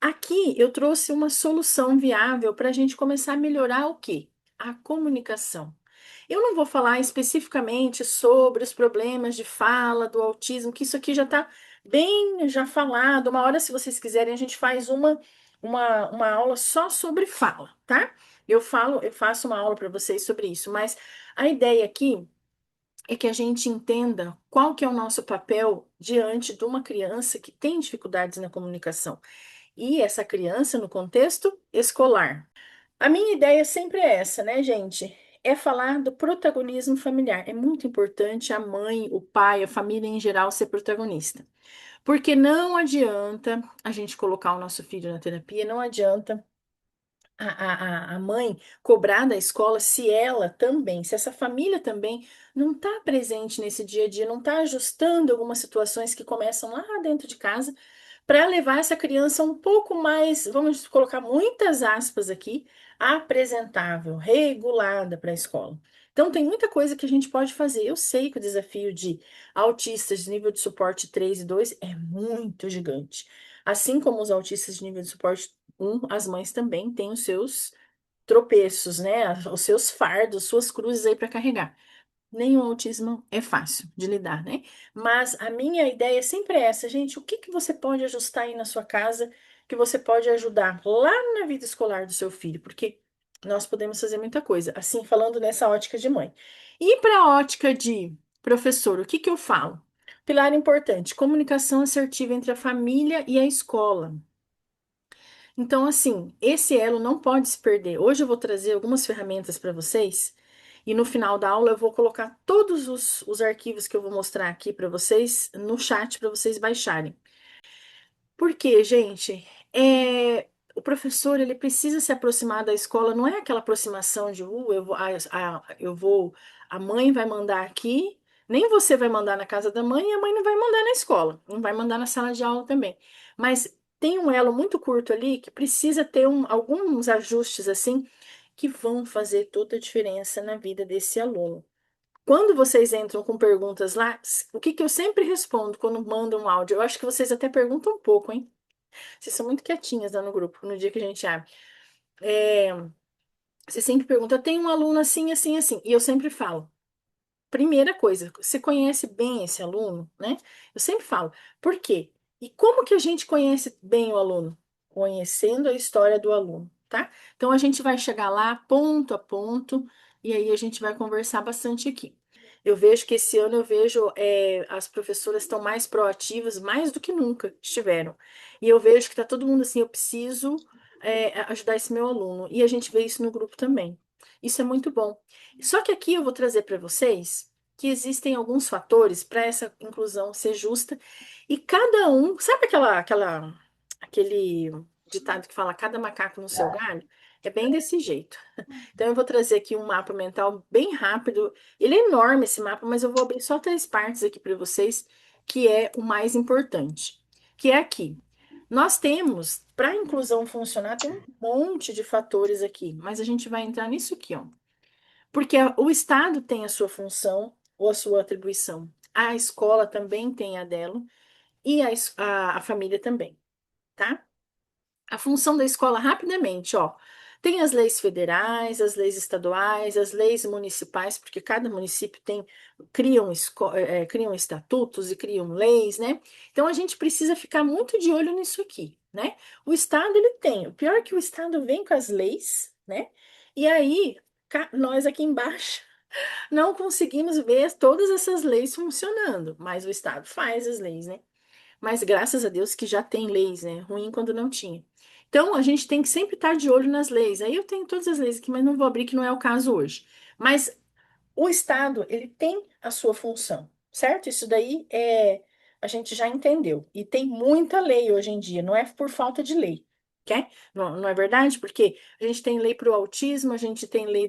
Aqui eu trouxe uma solução viável para a gente começar a melhorar o quê? A comunicação. Eu não vou falar especificamente sobre os problemas de fala, do autismo, que isso aqui já está bem já falado. Uma hora, se vocês quiserem, a gente faz uma aula só sobre fala, tá? Eu faço uma aula para vocês sobre isso, mas a ideia aqui é que a gente entenda qual que é o nosso papel diante de uma criança que tem dificuldades na comunicação. E essa criança no contexto escolar. A minha ideia sempre é essa, né, gente? É falar do protagonismo familiar. É muito importante a mãe, o pai, a família em geral ser protagonista. Porque não adianta a gente colocar o nosso filho na terapia, não adianta a mãe cobrar da escola se ela também, se essa família também não está presente nesse dia a dia, não está ajustando algumas situações que começam lá dentro de casa para levar essa criança um pouco mais, vamos colocar muitas aspas aqui, apresentável, regulada para a escola. Então, tem muita coisa que a gente pode fazer. Eu sei que o desafio de autistas de nível de suporte 3 e 2 é muito gigante. Assim como os autistas de nível de suporte 1, as mães também têm os seus tropeços, né? Os seus fardos, suas cruzes aí para carregar. Nenhum autismo é fácil de lidar, né? Mas a minha ideia sempre é essa, gente. O que que você pode ajustar aí na sua casa, que você pode ajudar lá na vida escolar do seu filho? Porque nós podemos fazer muita coisa, assim, falando nessa ótica de mãe. E para a ótica de professor, o que que eu falo? Pilar importante: comunicação assertiva entre a família e a escola. Então, assim, esse elo não pode se perder. Hoje eu vou trazer algumas ferramentas para vocês e no final da aula eu vou colocar todos os arquivos que eu vou mostrar aqui para vocês no chat para vocês baixarem. Porque, gente, o professor ele precisa se aproximar da escola, não é aquela aproximação de, a mãe vai mandar aqui, nem você vai mandar na casa da mãe e a mãe não vai mandar na escola, não vai mandar na sala de aula também. Mas tem um elo muito curto ali que precisa ter alguns ajustes assim que vão fazer toda a diferença na vida desse aluno. Quando vocês entram com perguntas lá, o que que eu sempre respondo quando mandam um áudio? Eu acho que vocês até perguntam um pouco, hein? Vocês são muito quietinhas lá no grupo, no dia que a gente abre. É, você sempre pergunta, tem um aluno assim, assim, assim. E eu sempre falo, primeira coisa, você conhece bem esse aluno, né? Eu sempre falo, por quê? E como que a gente conhece bem o aluno? Conhecendo a história do aluno, tá? Então a gente vai chegar lá ponto a ponto e aí a gente vai conversar bastante aqui. Eu vejo que esse ano as professoras estão mais proativas, mais do que nunca estiveram. E eu vejo que está todo mundo assim, eu preciso ajudar esse meu aluno. E a gente vê isso no grupo também. Isso é muito bom. Só que aqui eu vou trazer para vocês que existem alguns fatores para essa inclusão ser justa e cada um, sabe aquele ditado que fala cada macaco no seu galho? É bem desse jeito. Então eu vou trazer aqui um mapa mental bem rápido. Ele é enorme esse mapa, mas eu vou abrir só três partes aqui para vocês, que é o mais importante, que é aqui. Nós temos, para a inclusão funcionar, tem um monte de fatores aqui, mas a gente vai entrar nisso aqui, ó. Porque o Estado tem a sua função ou a sua atribuição. A escola também tem a dela e a família também, tá? A função da escola, rapidamente, ó. Tem as leis federais, as leis estaduais, as leis municipais, porque cada município criam estatutos e criam leis, né? Então a gente precisa ficar muito de olho nisso aqui, né? O Estado ele tem, o pior é que o Estado vem com as leis, né? E aí nós aqui embaixo não conseguimos ver todas essas leis funcionando, mas o Estado faz as leis, né? Mas graças a Deus que já tem leis, né? Ruim quando não tinha. Então, a gente tem que sempre estar de olho nas leis. Aí eu tenho todas as leis aqui, mas não vou abrir, que não é o caso hoje. Mas o Estado, ele tem a sua função, certo? Isso daí a gente já entendeu. E tem muita lei hoje em dia, não é por falta de lei, quer? Não, não é verdade? Porque a gente tem lei para o autismo, a gente tem lei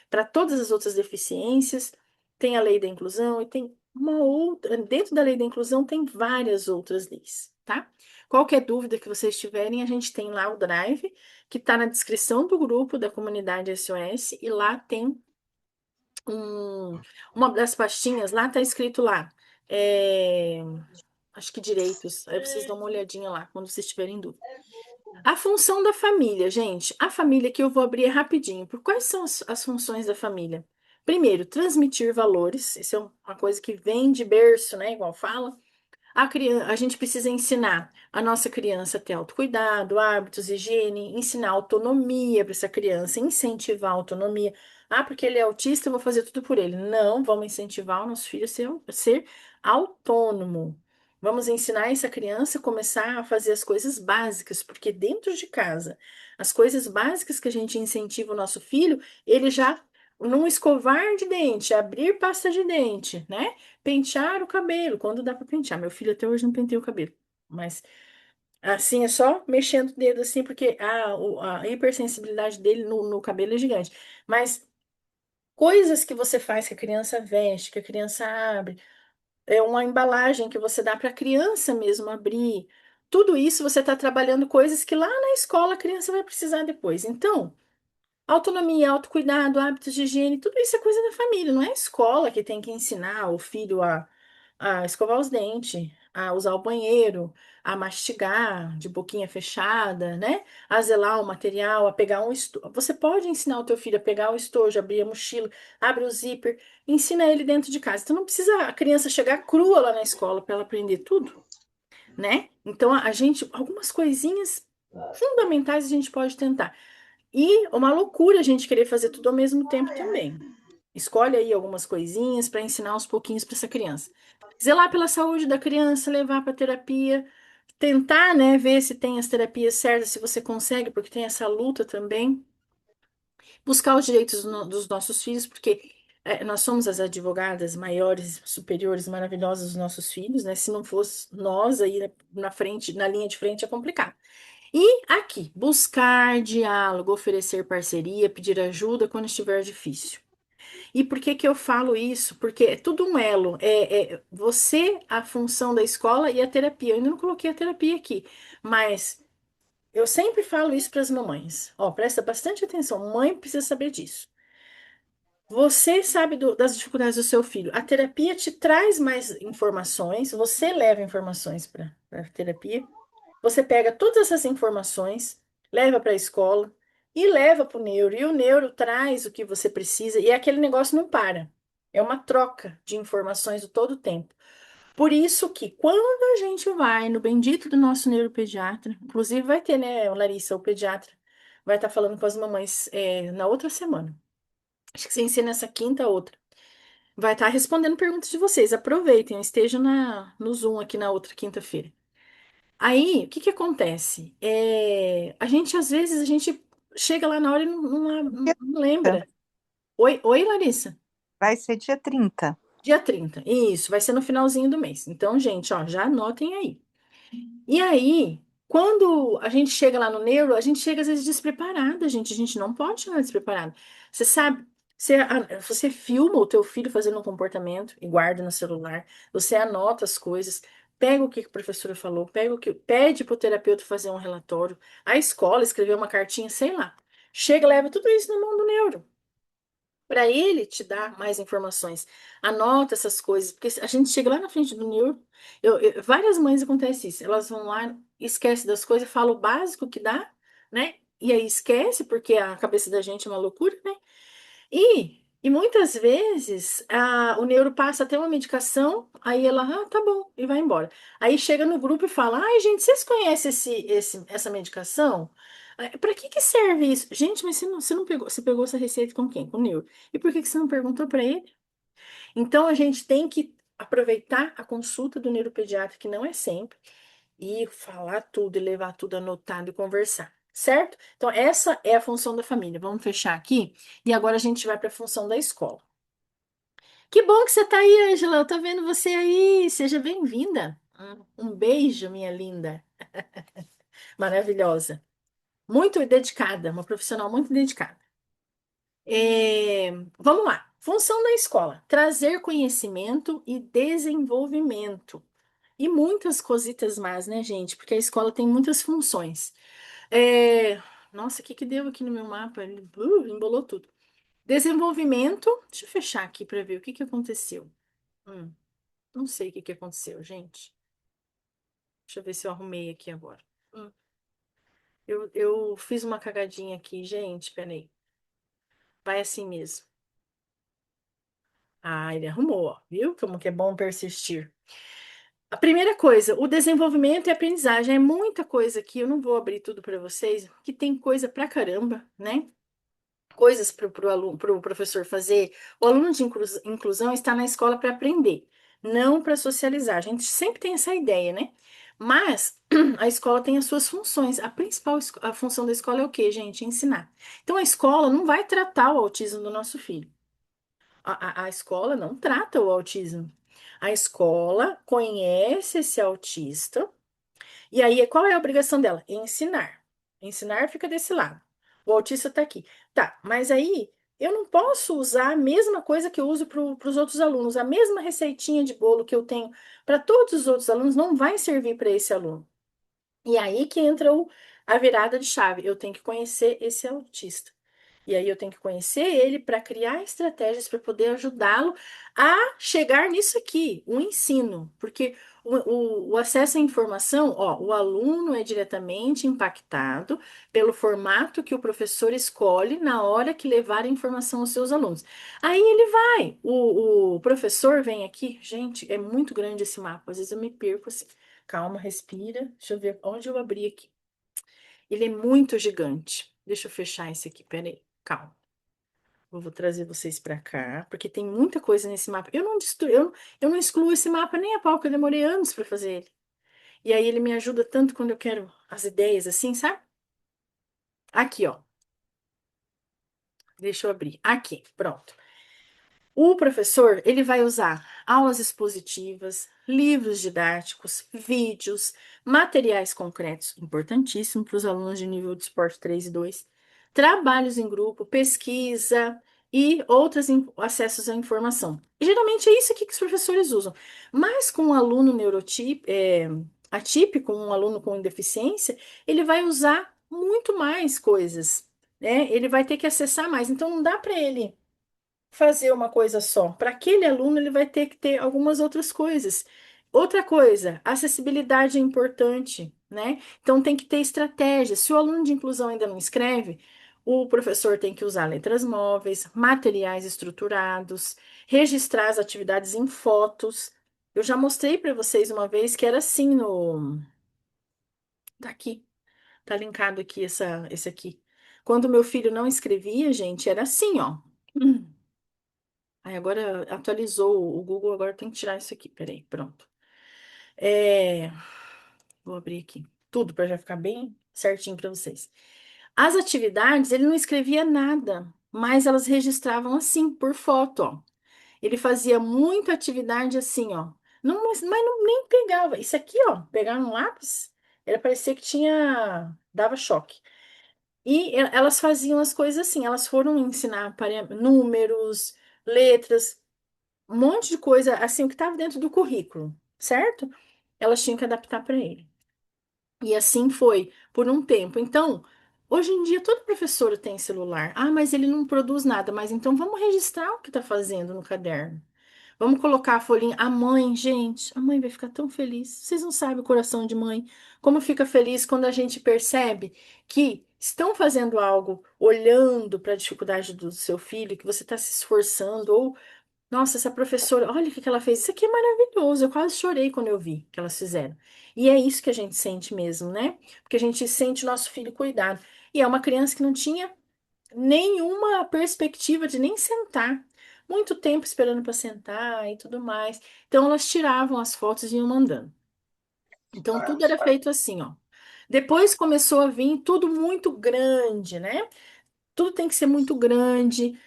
para todas as outras deficiências, tem a lei da inclusão e tem uma outra. Dentro da lei da inclusão tem várias outras leis, tá? Qualquer dúvida que vocês tiverem, a gente tem lá o Drive, que está na descrição do grupo da comunidade SOS, e lá tem uma das pastinhas lá tá escrito lá. é, acho que direitos. Aí vocês dão uma olhadinha lá quando vocês tiverem dúvida. A função da família, gente. A família que eu vou abrir rapidinho. Por quais são as funções da família? Primeiro, transmitir valores. Isso é uma coisa que vem de berço, né? Igual fala. A gente precisa ensinar a nossa criança a ter autocuidado, hábitos, higiene, ensinar autonomia para essa criança, incentivar a autonomia. Ah, porque ele é autista, eu vou fazer tudo por ele. Não, vamos incentivar o nosso filho a ser autônomo. Vamos ensinar essa criança a começar a fazer as coisas básicas, porque dentro de casa, as coisas básicas que a gente incentiva o nosso filho, ele já não escovar de dente, abrir pasta de dente, né? Pentear o cabelo, quando dá para pentear. Meu filho até hoje não penteia o cabelo. Mas assim é só mexendo o dedo assim, porque a hipersensibilidade dele no cabelo é gigante. Mas coisas que você faz que a criança veste, que a criança abre, é uma embalagem que você dá para a criança mesmo abrir. Tudo isso você está trabalhando coisas que lá na escola a criança vai precisar depois. Então, autonomia, autocuidado, hábitos de higiene, tudo isso é coisa da família, não é a escola que tem que ensinar o filho a escovar os dentes, a usar o banheiro, a mastigar de boquinha fechada, né? A zelar o material, a pegar um estojo. Você pode ensinar o teu filho a pegar o estojo, abrir a mochila, abre o zíper, ensina ele dentro de casa. Então não precisa a criança chegar crua lá na escola para ela aprender tudo, né? Então a gente, algumas coisinhas fundamentais a gente pode tentar. E uma loucura a gente querer fazer tudo ao mesmo tempo também. Escolhe aí algumas coisinhas para ensinar aos pouquinhos para essa criança. Zelar pela saúde da criança, levar para terapia, tentar, né, ver se tem as terapias certas, se você consegue, porque tem essa luta também. Buscar os direitos dos nossos filhos, porque nós somos as advogadas maiores, superiores, maravilhosas dos nossos filhos, né? Se não fosse nós aí na frente, na linha de frente, é complicado. E aqui, buscar diálogo, oferecer parceria, pedir ajuda quando estiver difícil. E por que que eu falo isso? Porque é tudo um elo. É você, a função da escola e a terapia. Eu ainda não coloquei a terapia aqui, mas eu sempre falo isso para as mamães. Ó, presta bastante atenção. Mãe precisa saber disso. Você sabe das dificuldades do seu filho. A terapia te traz mais informações. Você leva informações para a terapia. Você pega todas essas informações, leva para a escola e leva para o neuro. E o neuro traz o que você precisa. E aquele negócio não para. É uma troca de informações o todo tempo. Por isso que quando a gente vai no bendito do nosso neuropediatra, inclusive vai ter, né, Larissa, o pediatra, vai estar falando com as mamães na outra semana. Acho que sem ser nessa quinta, outra. Vai estar respondendo perguntas de vocês. Aproveitem, estejam no Zoom aqui na outra quinta-feira. Aí, o que que acontece? Às vezes, a gente chega lá na hora e Dia não 30. lembra. Oi, Larissa. Vai ser dia 30. Dia 30. Isso, vai ser no finalzinho do mês. Então, gente, ó, já anotem aí. E aí, quando a gente chega lá no neuro, a gente chega às vezes despreparada, gente. A gente não pode chegar despreparada. Você sabe, você filma o teu filho fazendo um comportamento e guarda no celular. Você anota as coisas, pega o que a professora falou, pega o que pede para o terapeuta fazer um relatório, a escola escrever uma cartinha, sei lá. Chega, leva tudo isso na mão do neuro para ele te dar mais informações. Anota essas coisas, porque a gente chega lá na frente do neuro, várias mães acontece isso, elas vão lá, esquece das coisas, fala o básico que dá, né? E aí esquece, porque a cabeça da gente é uma loucura, né? E muitas vezes o neuro passa até uma medicação, aí ela, tá bom, e vai embora. Aí chega no grupo e fala, ai, gente, vocês conhecem essa medicação? Para que que serve isso? Gente, mas você não pegou, você pegou essa receita com quem? Com o neuro. E por que que você não perguntou para ele? Então a gente tem que aproveitar a consulta do neuropediatra, que não é sempre, e falar tudo, e levar tudo anotado e conversar, certo? Então, essa é a função da família. Vamos fechar aqui e agora a gente vai para a função da escola. Que bom que você está aí, Angela. Eu tô vendo você aí. Seja bem-vinda. Um beijo, minha linda. Maravilhosa. Muito dedicada, uma profissional muito dedicada. É, Vamos lá. Função da escola: trazer conhecimento e desenvolvimento. E muitas cositas mais, né, gente? Porque a escola tem muitas funções. É, Nossa, o que que deu aqui no meu mapa? Ele embolou tudo. Desenvolvimento. Deixa eu fechar aqui para ver o que que aconteceu. Não sei o que que aconteceu, gente. Deixa eu ver se eu arrumei aqui agora. Hum. Eu fiz uma cagadinha aqui, gente. Peraí. Vai assim mesmo. Ah, ele arrumou, ó. Viu como que é bom persistir? A primeira coisa, o desenvolvimento e aprendizagem. É muita coisa aqui. Eu não vou abrir tudo para vocês, que tem coisa pra caramba, né? Coisas para o aluno, para o professor fazer. O aluno de inclusão está na escola para aprender, não para socializar. A gente sempre tem essa ideia, né? Mas a escola tem as suas funções. A principal a função da escola é o quê, gente? Ensinar. Então a escola não vai tratar o autismo do nosso filho. A escola não trata o autismo. A escola conhece esse autista e aí, qual é a obrigação dela? Ensinar. Ensinar fica desse lado. O autista está aqui. Tá, mas aí eu não posso usar a mesma coisa que eu uso para os outros alunos. A mesma receitinha de bolo que eu tenho para todos os outros alunos não vai servir para esse aluno. E aí que entra a virada de chave. Eu tenho que conhecer esse autista. E aí eu tenho que conhecer ele para criar estratégias para poder ajudá-lo a chegar nisso aqui, o ensino. Porque o acesso à informação, ó, o aluno é diretamente impactado pelo formato que o professor escolhe na hora que levar a informação aos seus alunos. Aí ele vai, o professor vem aqui, gente, é muito grande esse mapa, às vezes eu me perco assim. Calma, respira. Deixa eu ver onde eu abri aqui. Ele é muito gigante. Deixa eu fechar esse aqui, peraí. Calma. Eu vou trazer vocês para cá, porque tem muita coisa nesse mapa. Eu não excluo esse mapa nem a pau, que eu demorei anos para fazer ele. E aí ele me ajuda tanto quando eu quero as ideias assim, sabe? Aqui, ó. Deixa eu abrir. Aqui, pronto. O professor, ele vai usar aulas expositivas, livros didáticos, vídeos, materiais concretos, importantíssimo para os alunos de nível de esporte 3 e 2, trabalhos em grupo, pesquisa e outros acessos à informação. E, geralmente é isso aqui que os professores usam. Mas com um aluno atípico, um aluno com deficiência, ele vai usar muito mais coisas, né? Ele vai ter que acessar mais. Então não dá para ele fazer uma coisa só. Para aquele aluno, ele vai ter que ter algumas outras coisas. Outra coisa, acessibilidade é importante, né? Então tem que ter estratégia. Se o aluno de inclusão ainda não escreve, o professor tem que usar letras móveis, materiais estruturados, registrar as atividades em fotos. Eu já mostrei para vocês uma vez que era assim no. Tá aqui, tá linkado aqui esse aqui. Quando meu filho não escrevia, gente, era assim, ó. Aí agora atualizou o Google, agora tem que tirar isso aqui. Peraí, pronto. É, vou abrir aqui tudo para já ficar bem certinho para vocês. As atividades, ele não escrevia nada, mas elas registravam assim, por foto, ó. Ele fazia muita atividade assim, ó. Não, mas nem pegava. Isso aqui, ó, pegar um lápis, era parecia que tinha, dava choque. E elas faziam as coisas assim, elas foram ensinar para números, letras, um monte de coisa, assim, o que estava dentro do currículo, certo? Elas tinham que adaptar para ele. E assim foi por um tempo. Então, hoje em dia, todo professor tem celular. Ah, mas ele não produz nada. Mas então vamos registrar o que está fazendo no caderno. Vamos colocar a folhinha. A mãe, gente, a mãe vai ficar tão feliz. Vocês não sabem o coração de mãe. Como fica feliz quando a gente percebe que estão fazendo algo olhando para a dificuldade do seu filho, que você está se esforçando, ou nossa, essa professora, olha o que que ela fez. Isso aqui é maravilhoso. Eu quase chorei quando eu vi que elas fizeram. E é isso que a gente sente mesmo, né? Porque a gente sente o nosso filho cuidado. E é uma criança que não tinha nenhuma perspectiva de nem sentar. Muito tempo esperando para sentar e tudo mais. Então elas tiravam as fotos e iam mandando. Então tudo era feito assim, ó. Depois começou a vir tudo muito grande, né? Tudo tem que ser muito grande,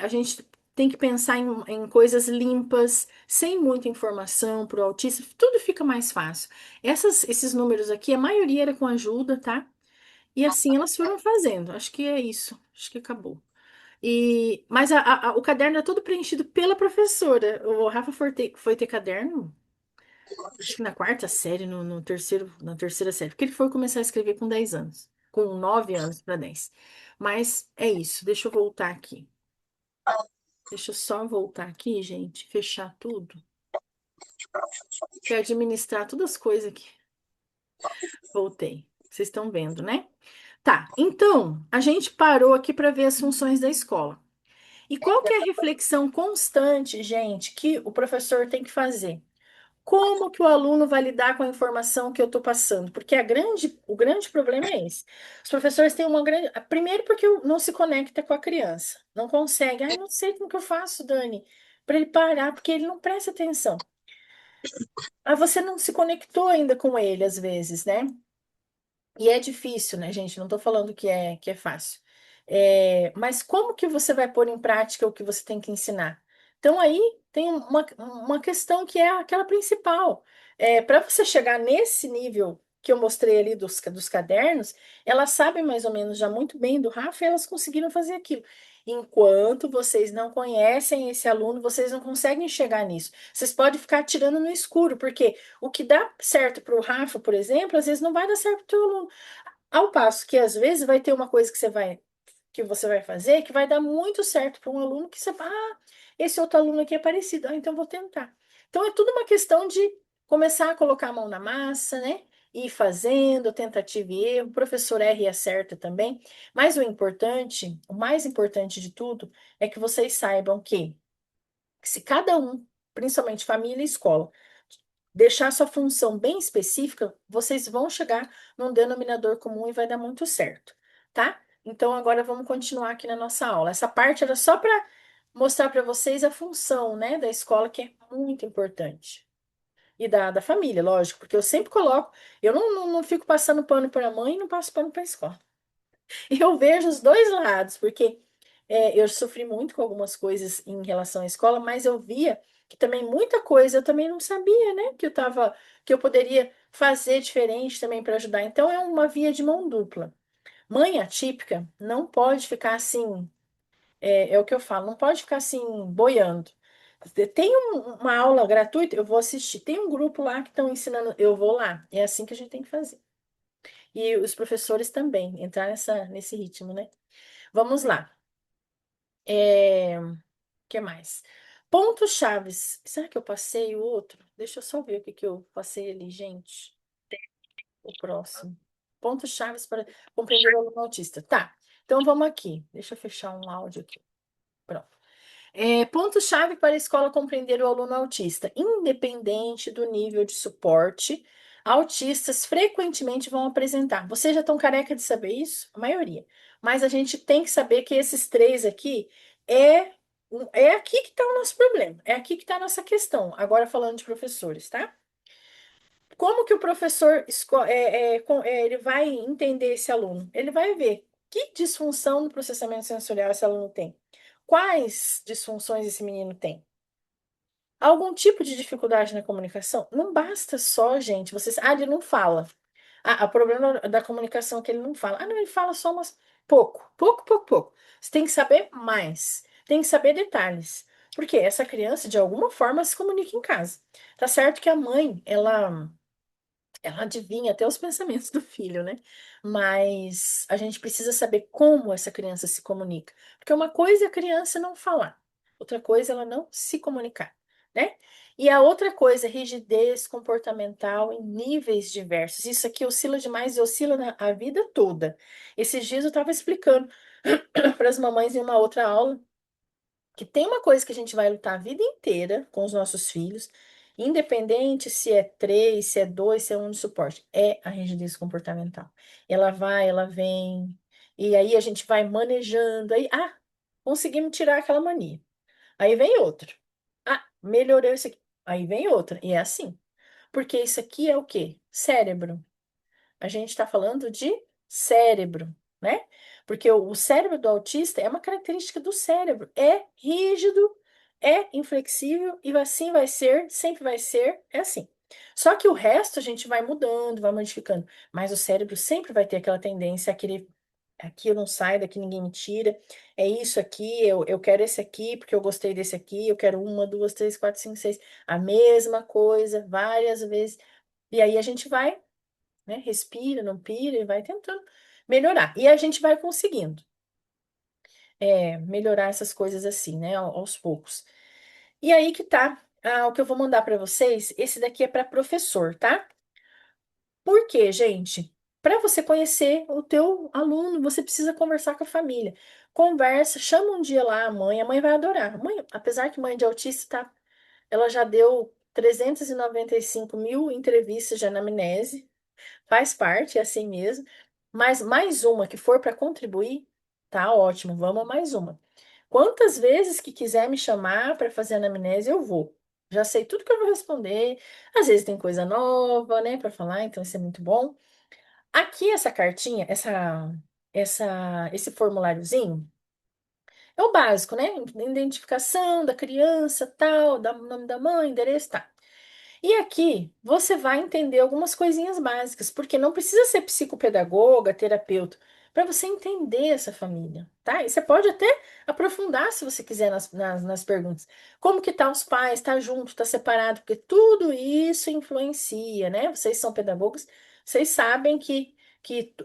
a gente tem que pensar em coisas limpas, sem muita informação para o autista, tudo fica mais fácil. Esses números aqui, a maioria era com ajuda, tá? E assim elas foram fazendo. Acho que é isso, acho que acabou. Mas o caderno é todo preenchido pela professora. O Rafa foi ter caderno, acho que na quarta série, no terceiro, na terceira série, porque ele foi começar a escrever com 10 anos, com 9 anos para 10. Mas é isso, deixa eu voltar aqui. Deixa eu só voltar aqui, gente, fechar tudo, para administrar todas as coisas aqui. Voltei. Vocês estão vendo, né? Tá. Então, a gente parou aqui para ver as funções da escola. E qual que é a reflexão constante, gente, que o professor tem que fazer? Como que o aluno vai lidar com a informação que eu estou passando? Porque o grande problema é esse. Os professores têm uma grande. Primeiro, porque não se conecta com a criança. Não consegue. Ai, não sei como que eu faço, Dani, para ele parar, porque ele não presta atenção. Ah, você não se conectou ainda com ele, às vezes, né? E é difícil, né, gente? Não estou falando que é fácil. Mas como que você vai pôr em prática o que você tem que ensinar? Então, aí tem uma questão que é aquela principal. Para você chegar nesse nível que eu mostrei ali dos cadernos, elas sabem mais ou menos já muito bem do Rafa e elas conseguiram fazer aquilo. Enquanto vocês não conhecem esse aluno, vocês não conseguem chegar nisso. Vocês podem ficar tirando no escuro, porque o que dá certo para o Rafa, por exemplo, às vezes não vai dar certo para o teu aluno. Ao passo que às vezes vai ter uma coisa que você vai fazer que vai dar muito certo para um aluno que você fala, esse outro aluno aqui é parecido, então vou tentar. Então é tudo uma questão de começar a colocar a mão na massa, né? Ir fazendo, tentativa e erro, o professor erra e acerta também. Mas o mais importante de tudo, é que vocês saibam que se cada um, principalmente família e escola, deixar sua função bem específica, vocês vão chegar num denominador comum e vai dar muito certo, tá? Então agora vamos continuar aqui na nossa aula. Essa parte era só para mostrar para vocês a função, né, da escola, que é muito importante. E da família, lógico, porque eu sempre coloco, eu não fico passando pano para a mãe e não passo pano para a escola. Eu vejo os dois lados, porque eu sofri muito com algumas coisas em relação à escola, mas eu via que também muita coisa eu também não sabia, né? Que eu poderia fazer diferente também para ajudar. Então é uma via de mão dupla. Mãe atípica não pode ficar assim, é o que eu falo, não pode ficar assim boiando. Tem uma aula gratuita, eu vou assistir. Tem um grupo lá que estão ensinando, eu vou lá. É assim que a gente tem que fazer. E os professores também, entrar nesse ritmo, né? Vamos lá. Que mais? Pontos chaves. Será que eu passei o outro? Deixa eu só ver o que eu passei ali, gente. O próximo. Pontos chaves para compreender o aluno autista. Tá. Então vamos aqui. Deixa eu fechar um áudio aqui. Pronto. Ponto-chave para a escola compreender o aluno autista. Independente do nível de suporte, autistas frequentemente vão apresentar. Vocês já estão careca de saber isso? A maioria. Mas a gente tem que saber que esses três aqui é aqui que está o nosso problema. É aqui que está a nossa questão. Agora falando de professores, tá? Como que o professor ele vai entender esse aluno? Ele vai ver que disfunção no processamento sensorial esse aluno tem. Quais disfunções esse menino tem? Algum tipo de dificuldade na comunicação? Não basta só, gente, vocês. Ah, ele não fala. Ah, o problema da comunicação é que ele não fala. Ah, não, ele fala só umas. Pouco, pouco, pouco, pouco. Você tem que saber mais. Tem que saber detalhes. Porque essa criança, de alguma forma, se comunica em casa. Tá certo que a mãe, ela adivinha até os pensamentos do filho, né? Mas a gente precisa saber como essa criança se comunica. Porque uma coisa é a criança não falar, outra coisa é ela não se comunicar, né? E a outra coisa é rigidez comportamental em níveis diversos. Isso aqui oscila demais e oscila a vida toda. Esses dias eu estava explicando para as mamães em uma outra aula que tem uma coisa que a gente vai lutar a vida inteira com os nossos filhos, independente se é três, se é dois, se é um de suporte, é a rigidez comportamental. Ela vai, ela vem, e aí a gente vai manejando, aí, conseguimos tirar aquela mania. Aí vem outro. Melhorou isso aqui. Aí vem outra. E é assim. Porque isso aqui é o quê? Cérebro. A gente está falando de cérebro, né? Porque o cérebro do autista é uma característica do cérebro. É rígido, é inflexível e assim vai ser, sempre vai ser, é assim. Só que o resto a gente vai mudando, vai modificando. Mas o cérebro sempre vai ter aquela tendência a querer. Aqui eu não saio, daqui ninguém me tira. É isso aqui, eu quero esse aqui, porque eu gostei desse aqui, eu quero uma, duas, três, quatro, cinco, seis. A mesma coisa, várias vezes. E aí a gente vai, né? Respira, não pira e vai tentando melhorar. E a gente vai conseguindo melhorar essas coisas assim, né? Aos poucos. E aí que tá, o que eu vou mandar para vocês. Esse daqui é para professor, tá? Por quê, gente? Para você conhecer o teu aluno, você precisa conversar com a família. Conversa, chama um dia lá a mãe vai adorar. A mãe, apesar que mãe de autista, tá, ela já deu 395 mil entrevistas de anamnese, faz parte, é assim mesmo. Mas mais uma que for para contribuir, tá ótimo, vamos a mais uma. Quantas vezes que quiser me chamar para fazer anamnese, eu vou. Já sei tudo que eu vou responder. Às vezes tem coisa nova, né, para falar, então isso é muito bom. Aqui essa cartinha, esse formuláriozinho é o básico, né? Identificação da criança, tal, nome da mãe, endereço, tá. E aqui você vai entender algumas coisinhas básicas, porque não precisa ser psicopedagoga, terapeuta, para você entender essa família, tá? E você pode até aprofundar se você quiser nas perguntas. Como que tá os pais? Tá junto, tá separado? Porque tudo isso influencia, né? Vocês são pedagogos, vocês sabem que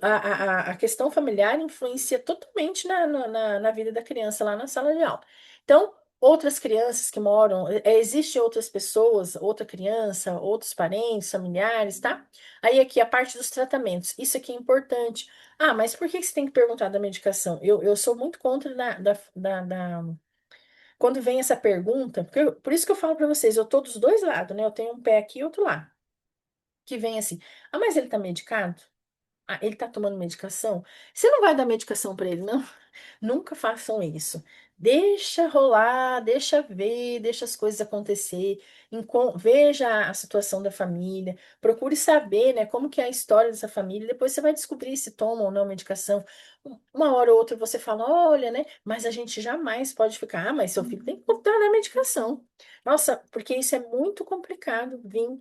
a questão familiar influencia totalmente na vida da criança lá na sala de aula. Então, outras crianças que moram, existe outras pessoas, outra criança, outros parentes, familiares, tá? Aí aqui a parte dos tratamentos, isso aqui é importante. Ah, mas por que que você tem que perguntar da medicação? Eu sou muito contra quando vem essa pergunta, porque por isso que eu falo para vocês, eu tô dos dois lados, né? Eu tenho um pé aqui e outro lá, que vem assim, ah, mas ele tá medicado? Ah, ele tá tomando medicação? Você não vai dar medicação para ele, não? Nunca façam isso. Deixa rolar, deixa ver, deixa as coisas acontecer. Veja a situação da família, procure saber, né, como que é a história dessa família. Depois você vai descobrir se toma ou não medicação. Uma hora ou outra você fala, olha, né, mas a gente jamais pode ficar, ah, mas seu filho tem que voltar na medicação. Nossa, porque isso é muito complicado vir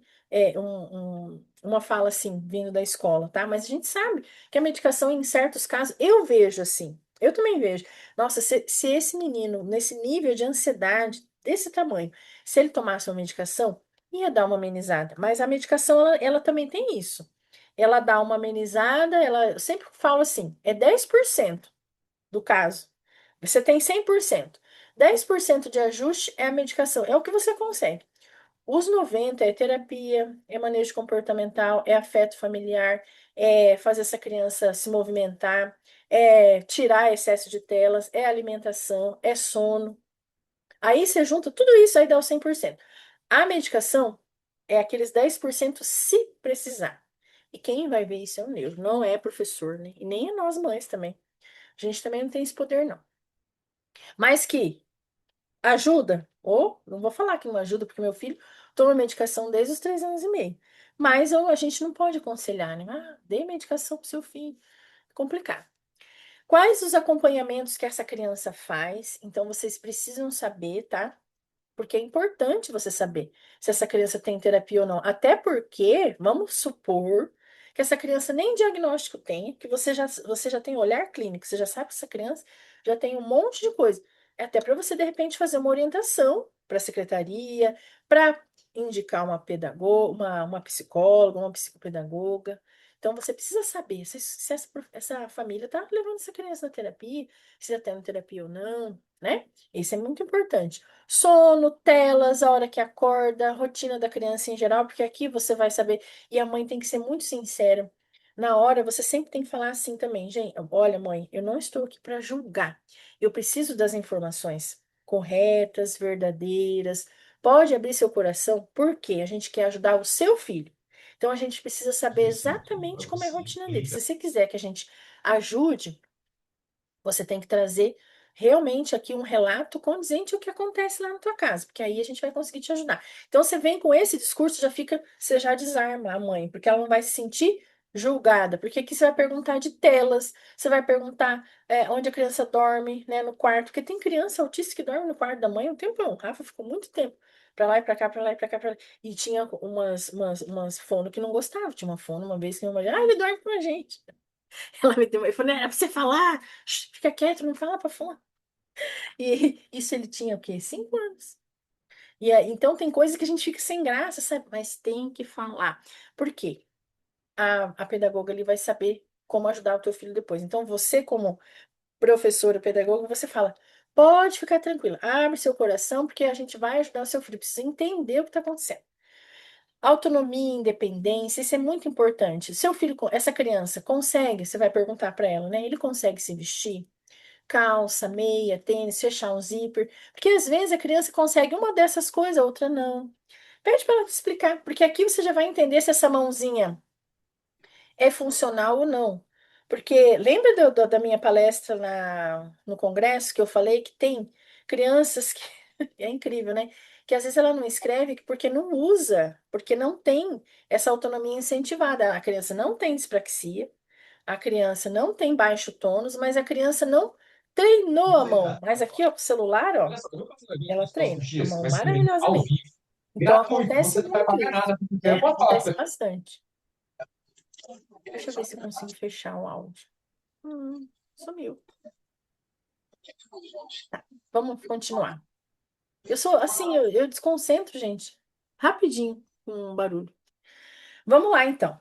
uma fala assim, vindo da escola, tá? Mas a gente sabe que a medicação, em certos casos, eu vejo assim. Eu também vejo. Nossa, se esse menino, nesse nível de ansiedade, desse tamanho, se ele tomasse uma medicação, ia dar uma amenizada. Mas a medicação, ela também tem isso. Ela dá uma amenizada, eu sempre falo assim, é 10% do caso. Você tem 100%. 10% de ajuste é a medicação, é o que você consegue. Os 90 é terapia, é manejo comportamental, é afeto familiar, é fazer essa criança se movimentar, é tirar excesso de telas, é alimentação, é sono. Aí você junta tudo isso, aí dá o 100%. A medicação é aqueles 10% se precisar. E quem vai ver isso é o neuro, não é professor, né? E nem é nós mães também. A gente também não tem esse poder, não. Mas que ajuda? Ou, não vou falar que não ajuda, porque meu filho toma medicação desde os 3 anos e meio. Mas a gente não pode aconselhar, né? Ah, dê medicação pro seu filho. Complicado. Quais os acompanhamentos que essa criança faz? Então, vocês precisam saber, tá? Porque é importante você saber se essa criança tem terapia ou não. Até porque, vamos supor que essa criança nem diagnóstico tem, que você já tem olhar clínico, você já sabe que essa criança já tem um monte de coisa. É até para você, de repente, fazer uma orientação para a secretaria, para indicar uma pedagoga, uma psicóloga, uma psicopedagoga. Então, você precisa saber se essa família está levando essa criança na terapia, se está tendo terapia ou não, né? Isso é muito importante. Sono, telas, a hora que acorda, rotina da criança em geral, porque aqui você vai saber, e a mãe tem que ser muito sincera. Na hora, você sempre tem que falar assim também, gente. Olha, mãe, eu não estou aqui para julgar. Eu preciso das informações corretas, verdadeiras. Pode abrir seu coração, porque a gente quer ajudar o seu filho. Então, a gente precisa saber exatamente como é a rotina dele. Se você quiser que a gente ajude, você tem que trazer realmente aqui um relato condizente ao que acontece lá na tua casa, porque aí a gente vai conseguir te ajudar. Então você vem com esse discurso, você já desarma a mãe, porque ela não vai se sentir julgada, porque aqui você vai perguntar de telas, você vai perguntar onde a criança dorme, né, no quarto, porque tem criança autista que dorme no quarto da mãe um tempão. O Rafa ficou muito tempo pra lá e pra cá, pra lá e pra cá, pra lá. E tinha umas fono que não gostava. Tinha uma fono uma vez que minha mãe, ele dorme com a gente. Ela me deu, eu falei, é pra você falar, fica quieto, não fala pra fora. E isso ele tinha o quê? 5 anos. Então tem coisas que a gente fica sem graça, sabe? Mas tem que falar. Por quê? A pedagoga ali vai saber como ajudar o teu filho depois. Então você, como professora, pedagoga, você fala, pode ficar tranquila, abre seu coração, porque a gente vai ajudar o seu filho. Precisa entender o que está acontecendo. Autonomia, independência, isso é muito importante. Seu filho, essa criança consegue, você vai perguntar para ela, né? Ele consegue se vestir? Calça, meia, tênis, fechar um zíper. Porque às vezes a criança consegue uma dessas coisas, a outra não. Pede para ela te explicar, porque aqui você já vai entender se essa mãozinha é funcional ou não. Porque lembra da minha palestra no congresso que eu falei que tem crianças que é incrível, né? Que às vezes ela não escreve porque não usa, porque não tem essa autonomia incentivada. A criança não tem dispraxia, a criança não tem baixo tônus, mas a criança não treinou a mão. Mas aqui, ó, com o celular, ó, ela treina a mão maravilhosamente. Então acontece muito isso, né? Acontece bastante. Deixa eu ver se eu consigo fechar o áudio. Sumiu. Tá, vamos continuar. Eu sou assim, eu desconcentro, gente, rapidinho com um barulho. Vamos lá, então.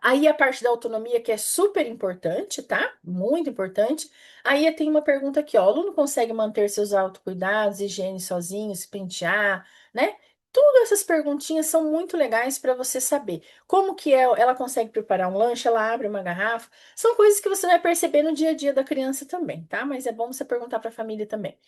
Aí a parte da autonomia que é super importante, tá? Muito importante. Aí tem uma pergunta aqui, ó. O aluno consegue manter seus autocuidados, higiene sozinho, se pentear, né? Todas essas perguntinhas são muito legais para você saber. Como que ela consegue preparar um lanche, ela abre uma garrafa. São coisas que você vai perceber no dia a dia da criança também, tá? Mas é bom você perguntar para a família também.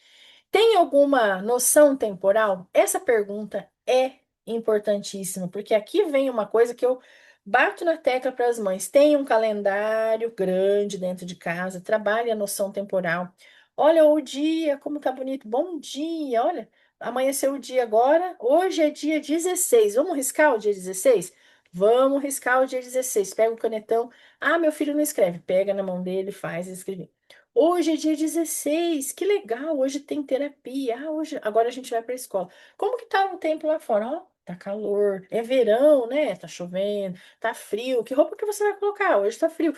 Tem alguma noção temporal? Essa pergunta é importantíssima, porque aqui vem uma coisa que eu bato na tecla para as mães. Tem um calendário grande dentro de casa, trabalhe a noção temporal. Olha o dia, como tá bonito. Bom dia, olha, amanheceu o dia agora. Hoje é dia 16. Vamos riscar o dia 16? Vamos riscar o dia 16. Pega o canetão. Ah, meu filho não escreve. Pega na mão dele, faz escrever. Hoje é dia 16, que legal, hoje tem terapia. Ah, hoje, agora a gente vai para a escola. Como que tá o tempo lá fora? Ó, tá calor, é verão, né? Tá chovendo, tá frio. Que roupa que você vai colocar? Hoje tá frio.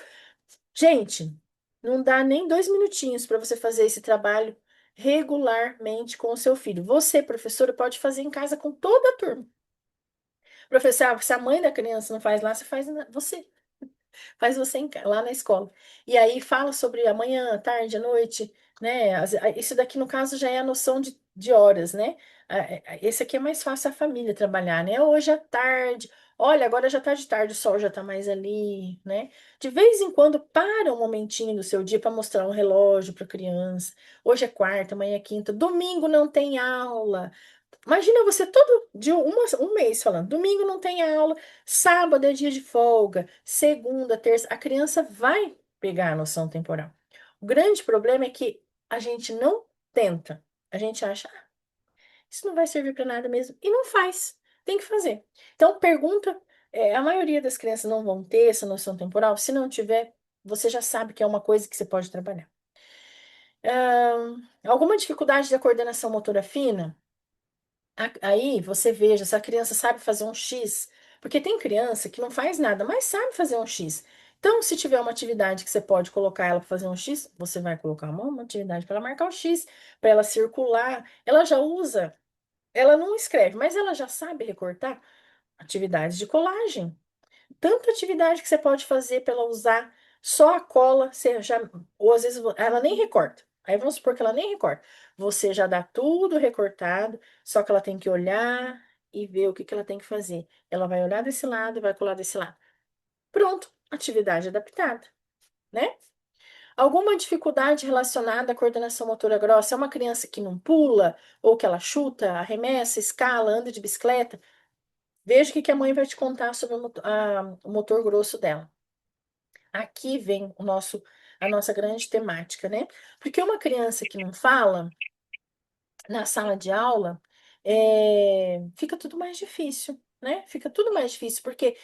Gente, não dá nem 2 minutinhos para você fazer esse trabalho regularmente com o seu filho. Você, professora, pode fazer em casa com toda a turma. Professor, se a mãe da criança não faz lá, você faz você. Faz você lá na escola. E aí fala sobre amanhã, tarde, à noite, né? Isso daqui, no caso, já é a noção de horas, né? Esse aqui é mais fácil a família trabalhar, né? Hoje à tarde, olha, agora já tá de tarde, o sol já tá mais ali, né? De vez em quando, para um momentinho do seu dia para mostrar um relógio para a criança. Hoje é quarta, amanhã é quinta, domingo não tem aula. Imagina você todo dia, um mês falando, domingo não tem aula, sábado é dia de folga, segunda, terça, a criança vai pegar a noção temporal. O grande problema é que a gente não tenta. A gente acha, ah, isso não vai servir para nada mesmo, e não faz. Tem que fazer. Então, pergunta, a maioria das crianças não vão ter essa noção temporal. Se não tiver, você já sabe que é uma coisa que você pode trabalhar. Alguma dificuldade da coordenação motora fina? Aí você veja se a criança sabe fazer um X, porque tem criança que não faz nada, mas sabe fazer um X. Então, se tiver uma atividade que você pode colocar ela para fazer um X, você vai colocar uma atividade para ela marcar o X, para ela circular. Ela já usa, ela não escreve, mas ela já sabe recortar atividades de colagem. Tanta atividade que você pode fazer para ela usar só a cola, você já, ou às vezes ela nem recorta. Aí vamos supor que ela nem recorta. Você já dá tudo recortado, só que ela tem que olhar e ver o que que ela tem que fazer. Ela vai olhar desse lado e vai colar desse lado. Pronto, atividade adaptada, né? Alguma dificuldade relacionada à coordenação motora grossa? É uma criança que não pula, ou que ela chuta, arremessa, escala, anda de bicicleta? Veja o que que a mãe vai te contar sobre o motor grosso dela. Aqui vem a nossa grande temática, né? Porque uma criança que não fala na sala de aula, fica tudo mais difícil, né? Fica tudo mais difícil, porque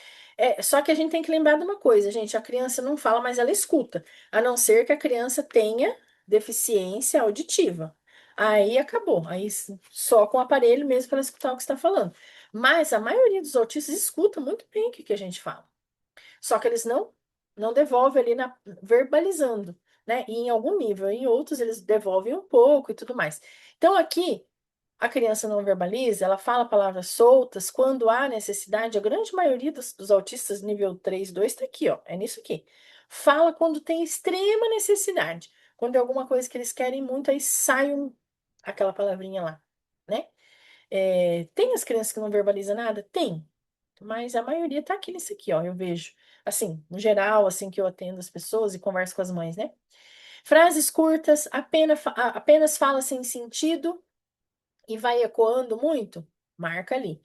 só que a gente tem que lembrar de uma coisa, gente, a criança não fala, mas ela escuta, a não ser que a criança tenha deficiência auditiva. Aí acabou, aí só com o aparelho mesmo para escutar o que está falando. Mas a maioria dos autistas escuta muito bem o que a gente fala. Só que eles não devolvem ali verbalizando, né? E em algum nível, em outros eles devolvem um pouco e tudo mais. Então aqui a criança não verbaliza, ela fala palavras soltas quando há necessidade. A grande maioria dos autistas nível 3, 2 está aqui, ó, é nisso aqui. Fala quando tem extrema necessidade. Quando é alguma coisa que eles querem muito, aí sai aquela palavrinha lá, né? Tem as crianças que não verbalizam nada? Tem. Mas a maioria tá aqui nisso aqui, ó, eu vejo. Assim, no geral, assim que eu atendo as pessoas e converso com as mães, né? Frases curtas, apenas fala sem sentido e vai ecoando muito, marca ali.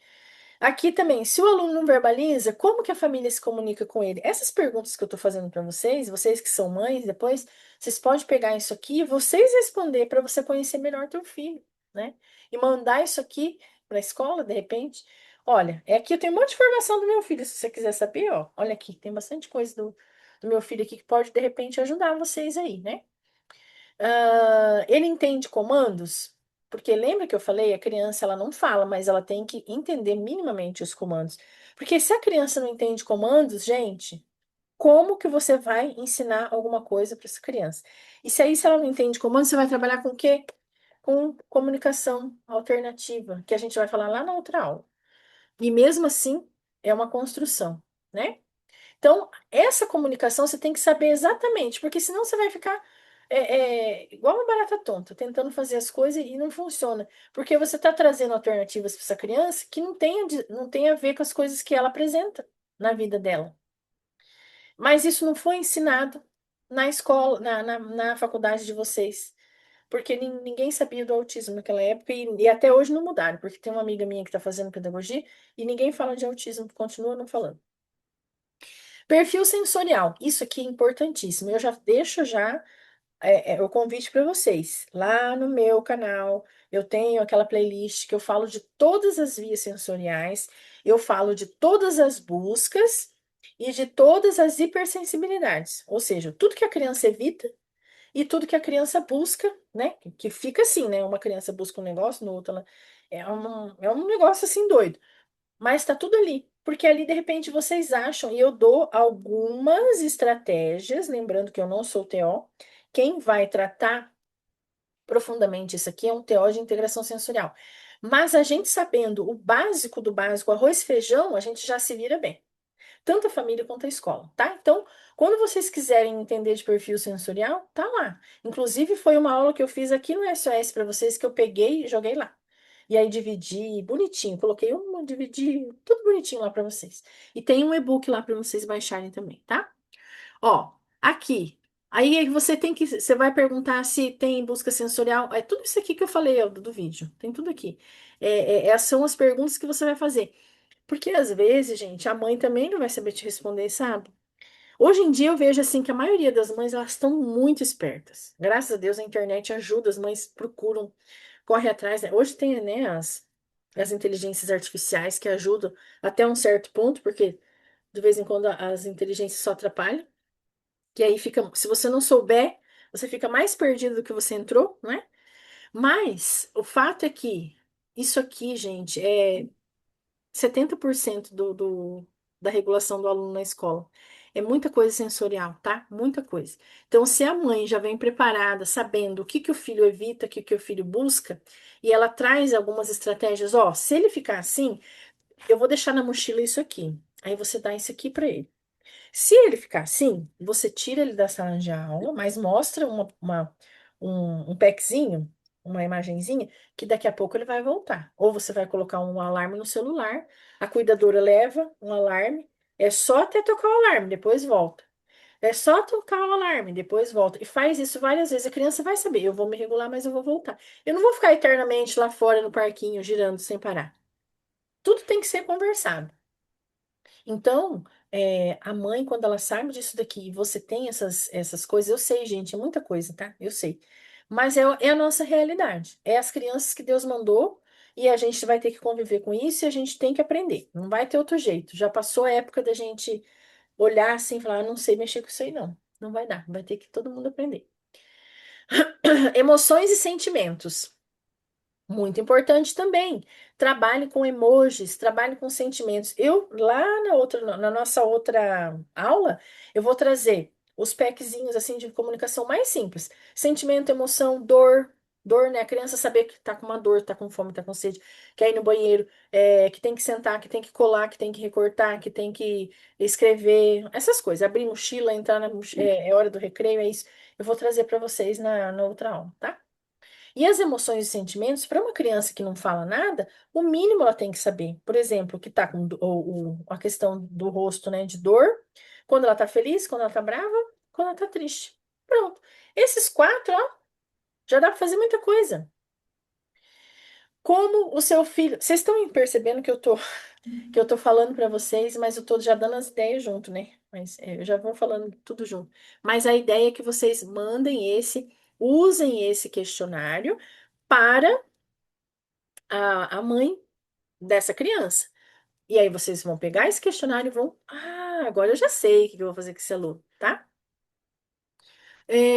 Aqui também, se o aluno não verbaliza, como que a família se comunica com ele? Essas perguntas que eu estou fazendo para vocês, vocês que são mães, depois vocês podem pegar isso aqui e vocês responder para você conhecer melhor teu filho, né? E mandar isso aqui para a escola, de repente. Olha, é aqui eu tenho um monte de informação do meu filho, se você quiser saber, ó. Olha aqui, tem bastante coisa do meu filho aqui que pode, de repente, ajudar vocês aí, né? Ele entende comandos? Porque lembra que eu falei, a criança ela não fala, mas ela tem que entender minimamente os comandos. Porque se a criança não entende comandos, gente, como que você vai ensinar alguma coisa para essa criança? E se aí, se ela não entende comandos, você vai trabalhar com o quê? Com comunicação alternativa, que a gente vai falar lá na outra aula. E mesmo assim, é uma construção, né? Então, essa comunicação você tem que saber exatamente, porque senão você vai ficar igual uma barata tonta, tentando fazer as coisas e não funciona. Porque você está trazendo alternativas para essa criança que não tem a ver com as coisas que ela apresenta na vida dela. Mas isso não foi ensinado na escola, na faculdade de vocês. Porque ninguém sabia do autismo naquela época e até hoje não mudaram, porque tem uma amiga minha que está fazendo pedagogia e ninguém fala de autismo, continua não falando. Perfil sensorial, isso aqui é importantíssimo. Eu já deixo o convite para vocês. Lá no meu canal, eu tenho aquela playlist que eu falo de todas as vias sensoriais, eu falo de todas as buscas e de todas as hipersensibilidades. Ou seja, tudo que a criança evita e tudo que a criança busca, né? Que fica assim, né? Uma criança busca um negócio, no outro ela é um negócio assim doido. Mas tá tudo ali. Porque ali, de repente, vocês acham, e eu dou algumas estratégias, lembrando que eu não sou TO, quem vai tratar profundamente isso aqui é um TO de integração sensorial. Mas a gente sabendo o básico do básico, arroz e feijão, a gente já se vira bem. Tanto a família quanto a escola, tá? Então, quando vocês quiserem entender de perfil sensorial, tá lá. Inclusive, foi uma aula que eu fiz aqui no SOS para vocês que eu peguei e joguei lá. E aí dividi bonitinho, coloquei dividi tudo bonitinho lá para vocês. E tem um e-book lá para vocês baixarem também, tá? Ó, aqui. Aí você vai perguntar se tem busca sensorial. É tudo isso aqui que eu falei, ó, do vídeo. Tem tudo aqui. São as perguntas que você vai fazer. Porque às vezes, gente, a mãe também não vai saber te responder, sabe? Hoje em dia eu vejo assim que a maioria das mães elas estão muito espertas. Graças a Deus a internet ajuda, as mães procuram, corre atrás, né? Hoje tem, né, as inteligências artificiais que ajudam até um certo ponto, porque de vez em quando as inteligências só atrapalham. Que aí fica, se você não souber, você fica mais perdido do que você entrou, né? Mas o fato é que isso aqui, gente, é 70% da regulação do aluno na escola. É muita coisa sensorial, tá? Muita coisa. Então, se a mãe já vem preparada, sabendo o que que o filho evita, o que que o filho busca, e ela traz algumas estratégias, ó, se ele ficar assim, eu vou deixar na mochila isso aqui. Aí você dá isso aqui para ele. Se ele ficar assim, você tira ele da sala de aula, mas mostra um packzinho, uma imagenzinha, que daqui a pouco ele vai voltar. Ou você vai colocar um alarme no celular, a cuidadora leva um alarme, é só até tocar o alarme, depois volta. É só tocar o alarme, depois volta. E faz isso várias vezes. A criança vai saber, eu vou me regular, mas eu vou voltar. Eu não vou ficar eternamente lá fora no parquinho, girando sem parar. Tudo tem que ser conversado. Então, a mãe, quando ela sabe disso daqui, e você tem essas coisas, eu sei, gente, é muita coisa, tá? Eu sei. Mas é a nossa realidade. É as crianças que Deus mandou e a gente vai ter que conviver com isso e a gente tem que aprender. Não vai ter outro jeito. Já passou a época da gente olhar assim e falar, "Ah, não sei mexer com isso aí, não. Não vai dar. Vai ter que todo mundo aprender. Emoções e sentimentos. Muito importante também. Trabalhe com emojis, trabalhe com sentimentos. Eu, lá na nossa outra aula, eu vou trazer os packzinhos assim de comunicação mais simples. Sentimento, emoção, dor. Dor, né? A criança saber que tá com uma dor, tá com fome, tá com sede, quer ir no banheiro, que tem que sentar, que tem que colar, que tem que recortar, que tem que escrever, essas coisas. Abrir mochila, entrar na mochila, é hora do recreio, é isso. Eu vou trazer para vocês na outra aula, tá? E as emoções e sentimentos, para uma criança que não fala nada, o mínimo ela tem que saber. Por exemplo, que tá com a questão do rosto, né, de dor, quando ela tá feliz, quando ela tá brava, quando ela tá triste. Pronto. Esses quatro, ó, já dá para fazer muita coisa. Como o seu filho, vocês estão percebendo que eu tô falando para vocês, mas eu tô já dando as ideias junto, né? Mas eu já vou falando tudo junto. Mas a ideia é que vocês usem esse questionário para a mãe dessa criança. E aí vocês vão pegar esse questionário e vão, agora eu já sei o que eu vou fazer com esse aluno, tá?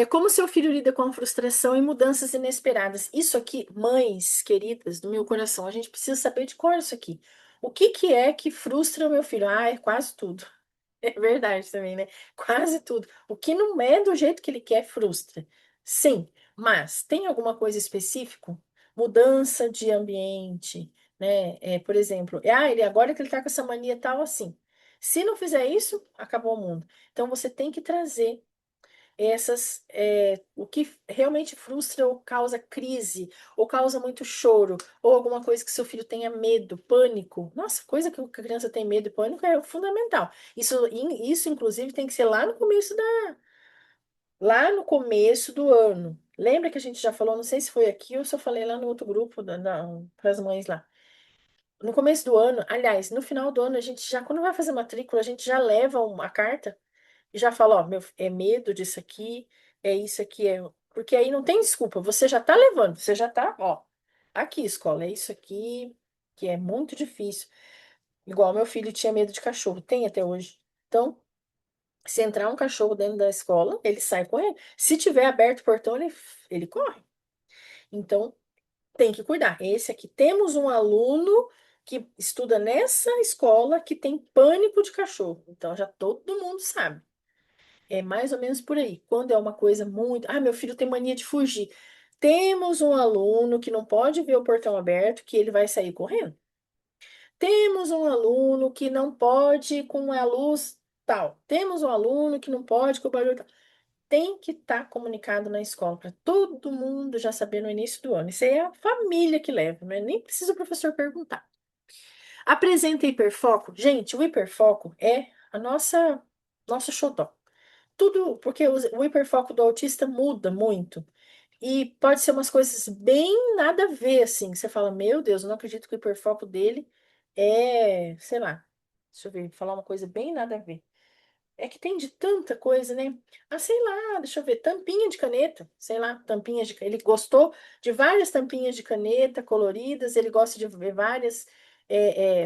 Como seu filho lida com a frustração e mudanças inesperadas? Isso aqui, mães queridas do meu coração, a gente precisa saber de cor isso aqui. O que que é que frustra o meu filho? É quase tudo. É verdade também, né? Quase tudo. O que não é do jeito que ele quer, frustra. Sim, mas tem alguma coisa específica? Mudança de ambiente, né? Por exemplo, ele agora que ele tá com essa mania tal assim. Se não fizer isso, acabou o mundo. Então você tem que trazer o que realmente frustra ou causa crise, ou causa muito choro, ou alguma coisa que seu filho tenha medo, pânico. Nossa, coisa que a criança tem medo e pânico é fundamental. Isso inclusive, tem que ser lá no começo do ano. Lembra que a gente já falou, não sei se foi aqui ou se eu falei lá no outro grupo para as mães lá. No começo do ano, aliás, no final do ano, a gente já, quando vai fazer matrícula, a gente já leva uma carta e já fala, ó, é medo disso aqui, é isso aqui, porque aí não tem desculpa, você já tá levando, você já tá, ó, aqui, escola, é isso aqui, que é muito difícil. Igual meu filho tinha medo de cachorro, tem até hoje. Então, se entrar um cachorro dentro da escola, ele sai correndo. Se tiver aberto o portão, ele corre. Então, tem que cuidar. Esse aqui, temos um aluno que estuda nessa escola que tem pânico de cachorro. Então, já todo mundo sabe. É mais ou menos por aí. Quando é uma coisa muito. Meu filho tem mania de fugir. Temos um aluno que não pode ver o portão aberto, que ele vai sair correndo. Temos um aluno que não pode com a luz tal. Temos um aluno que não pode com o barulho tal. Tem que estar comunicado na escola para todo mundo já saber no início do ano. Isso aí é a família que leva, né? Nem precisa o professor perguntar. Apresenta hiperfoco. Gente, o hiperfoco é a nossa xodó. Tudo, porque o hiperfoco do autista muda muito. E pode ser umas coisas bem nada a ver, assim. Você fala, meu Deus, eu não acredito que o hiperfoco dele sei lá, deixa eu ver, falar uma coisa bem nada a ver. É que tem de tanta coisa, né? Sei lá, deixa eu ver, tampinha de caneta, sei lá, tampinhas de caneta. Ele gostou de várias tampinhas de caneta coloridas, ele gosta de ver várias,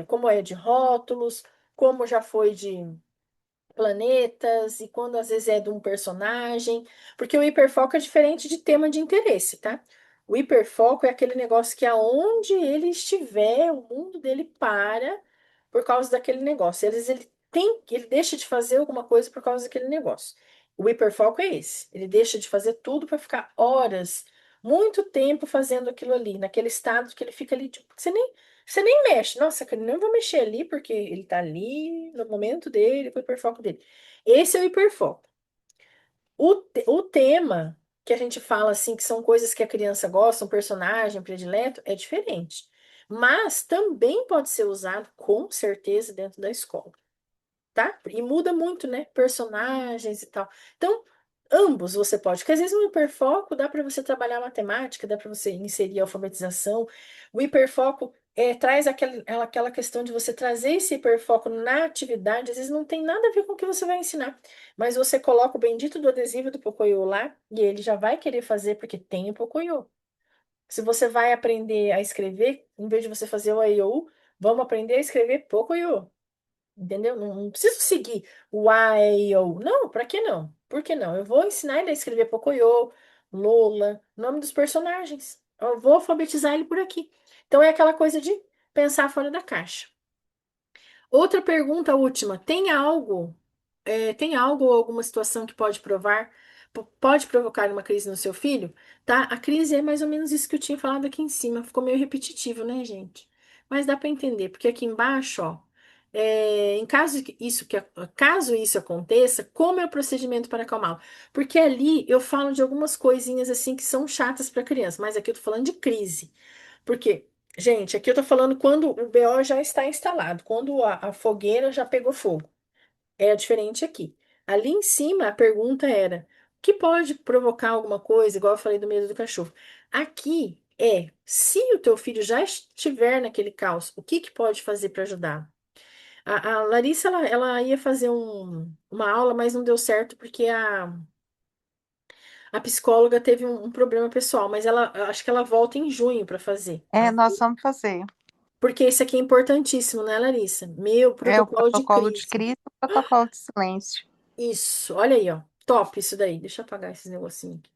como é de rótulos, como já foi de planetas e quando às vezes é de um personagem, porque o hiperfoco é diferente de tema de interesse, tá? O hiperfoco é aquele negócio que aonde ele estiver, o mundo dele para por causa daquele negócio. Ele deixa de fazer alguma coisa por causa daquele negócio. O hiperfoco é esse. Ele deixa de fazer tudo para ficar horas, muito tempo fazendo aquilo ali, naquele estado que ele fica ali, tipo, você nem mexe. Nossa, cara, não vou mexer ali porque ele tá ali no momento dele, com o hiperfoco dele. Esse é o hiperfoco. O tema que a gente fala assim, que são coisas que a criança gosta, um personagem predileto, é diferente. Mas também pode ser usado com certeza dentro da escola, tá? E muda muito, né? Personagens e tal. Então, ambos você pode, porque às vezes o hiperfoco dá para você trabalhar matemática, dá para você inserir alfabetização. O hiperfoco traz aquela questão de você trazer esse hiperfoco na atividade, às vezes não tem nada a ver com o que você vai ensinar, mas você coloca o bendito do adesivo do Pocoyo lá e ele já vai querer fazer porque tem o Pocoyo. Se você vai aprender a escrever, em vez de você fazer o A, I, O, U, vamos aprender a escrever Pocoyo. Entendeu? Não preciso seguir o A, E, I, O. U. Não, pra que não? Por que não? Eu vou ensinar ele a escrever Pocoyo, Lola, nome dos personagens. Eu vou alfabetizar ele por aqui. Então é aquela coisa de pensar fora da caixa. Outra pergunta, última. Tem algo ou alguma situação que pode provocar uma crise no seu filho? Tá? A crise é mais ou menos isso que eu tinha falado aqui em cima. Ficou meio repetitivo, né, gente? Mas dá para entender, porque aqui embaixo, ó. em caso isso aconteça, como é o procedimento para acalmá-lo? Porque ali eu falo de algumas coisinhas assim que são chatas para criança, mas aqui eu tô falando de crise. Porque, gente, aqui eu tô falando quando o BO já está instalado, quando a fogueira já pegou fogo. É diferente aqui. Ali em cima a pergunta era: o que pode provocar alguma coisa, igual eu falei do medo do cachorro? Aqui é: se o teu filho já estiver naquele caos, o que que pode fazer para ajudar? A Larissa, ela ia fazer uma aula, mas não deu certo porque a psicóloga teve um problema pessoal, mas ela, eu acho que ela volta em junho para fazer. É, nós vamos fazer. Porque isso aqui é importantíssimo, né, Larissa? Meu É o protocolo de protocolo de crise. crise e o protocolo de silêncio. Isso, olha aí, ó. Top isso daí. Deixa eu apagar esses negocinhos aqui.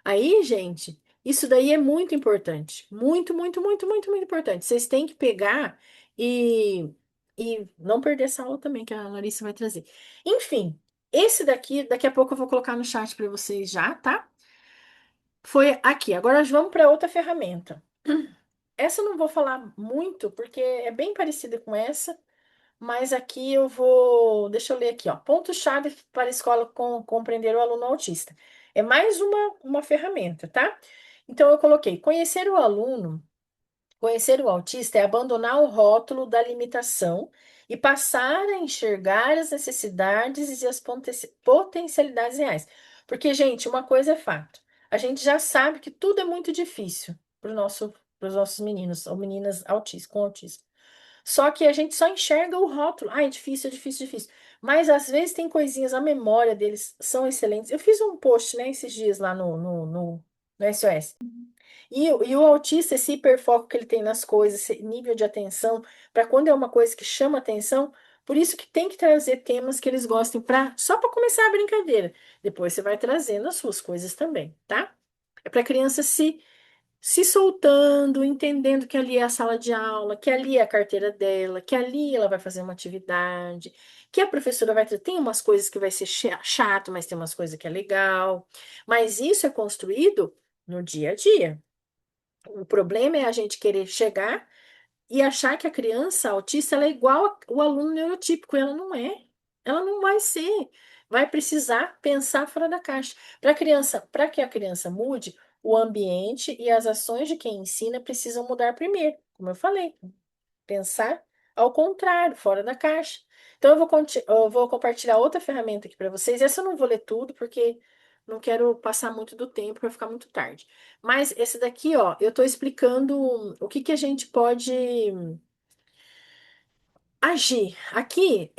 Aí, gente, isso daí é muito importante. Muito, muito, muito, muito, muito importante. Vocês têm que pegar e não perder essa aula também, que a Larissa vai trazer. Enfim, esse daqui, daqui a pouco eu vou colocar no chat para vocês já, tá? Foi aqui. Agora vamos para outra ferramenta. Essa eu não vou falar muito, porque é bem parecida com essa. Mas aqui eu vou. Deixa eu ler aqui, ó. Ponto-chave para a escola compreender o aluno autista. É mais uma ferramenta, tá? Então eu coloquei: conhecer o aluno, conhecer o autista é abandonar o rótulo da limitação e passar a enxergar as necessidades e as potencialidades reais. Porque, gente, uma coisa é fato: a gente já sabe que tudo é muito difícil para os nossos meninos ou meninas com autismo. Só que a gente só enxerga o rótulo. Ah, é difícil, é difícil, é difícil. Mas às vezes tem coisinhas, a memória deles são excelentes. Eu fiz um post, né, esses dias lá no SOS. E o autista, esse hiperfoco que ele tem nas coisas, esse nível de atenção, para quando é uma coisa que chama atenção, por isso que tem que trazer temas que eles gostem só para começar a brincadeira. Depois você vai trazendo as suas coisas também, tá? É para a criança se soltando, entendendo que ali é a sala de aula, que ali é a carteira dela, que ali ela vai fazer uma atividade, que a professora vai ter. Tem umas coisas que vai ser chato, mas tem umas coisas que é legal. Mas isso é construído no dia a dia. O problema é a gente querer chegar e achar que a criança autista ela é igual ao aluno neurotípico. Ela não é. Ela não vai ser. Vai precisar pensar fora da caixa. Para que a criança mude, o ambiente e as ações de quem ensina precisam mudar primeiro, como eu falei. Pensar ao contrário, fora da caixa. Então, eu vou compartilhar outra ferramenta aqui para vocês. Essa eu não vou ler tudo, porque não quero passar muito do tempo para ficar muito tarde. Mas esse daqui, ó, eu estou explicando o que que a gente pode agir. Aqui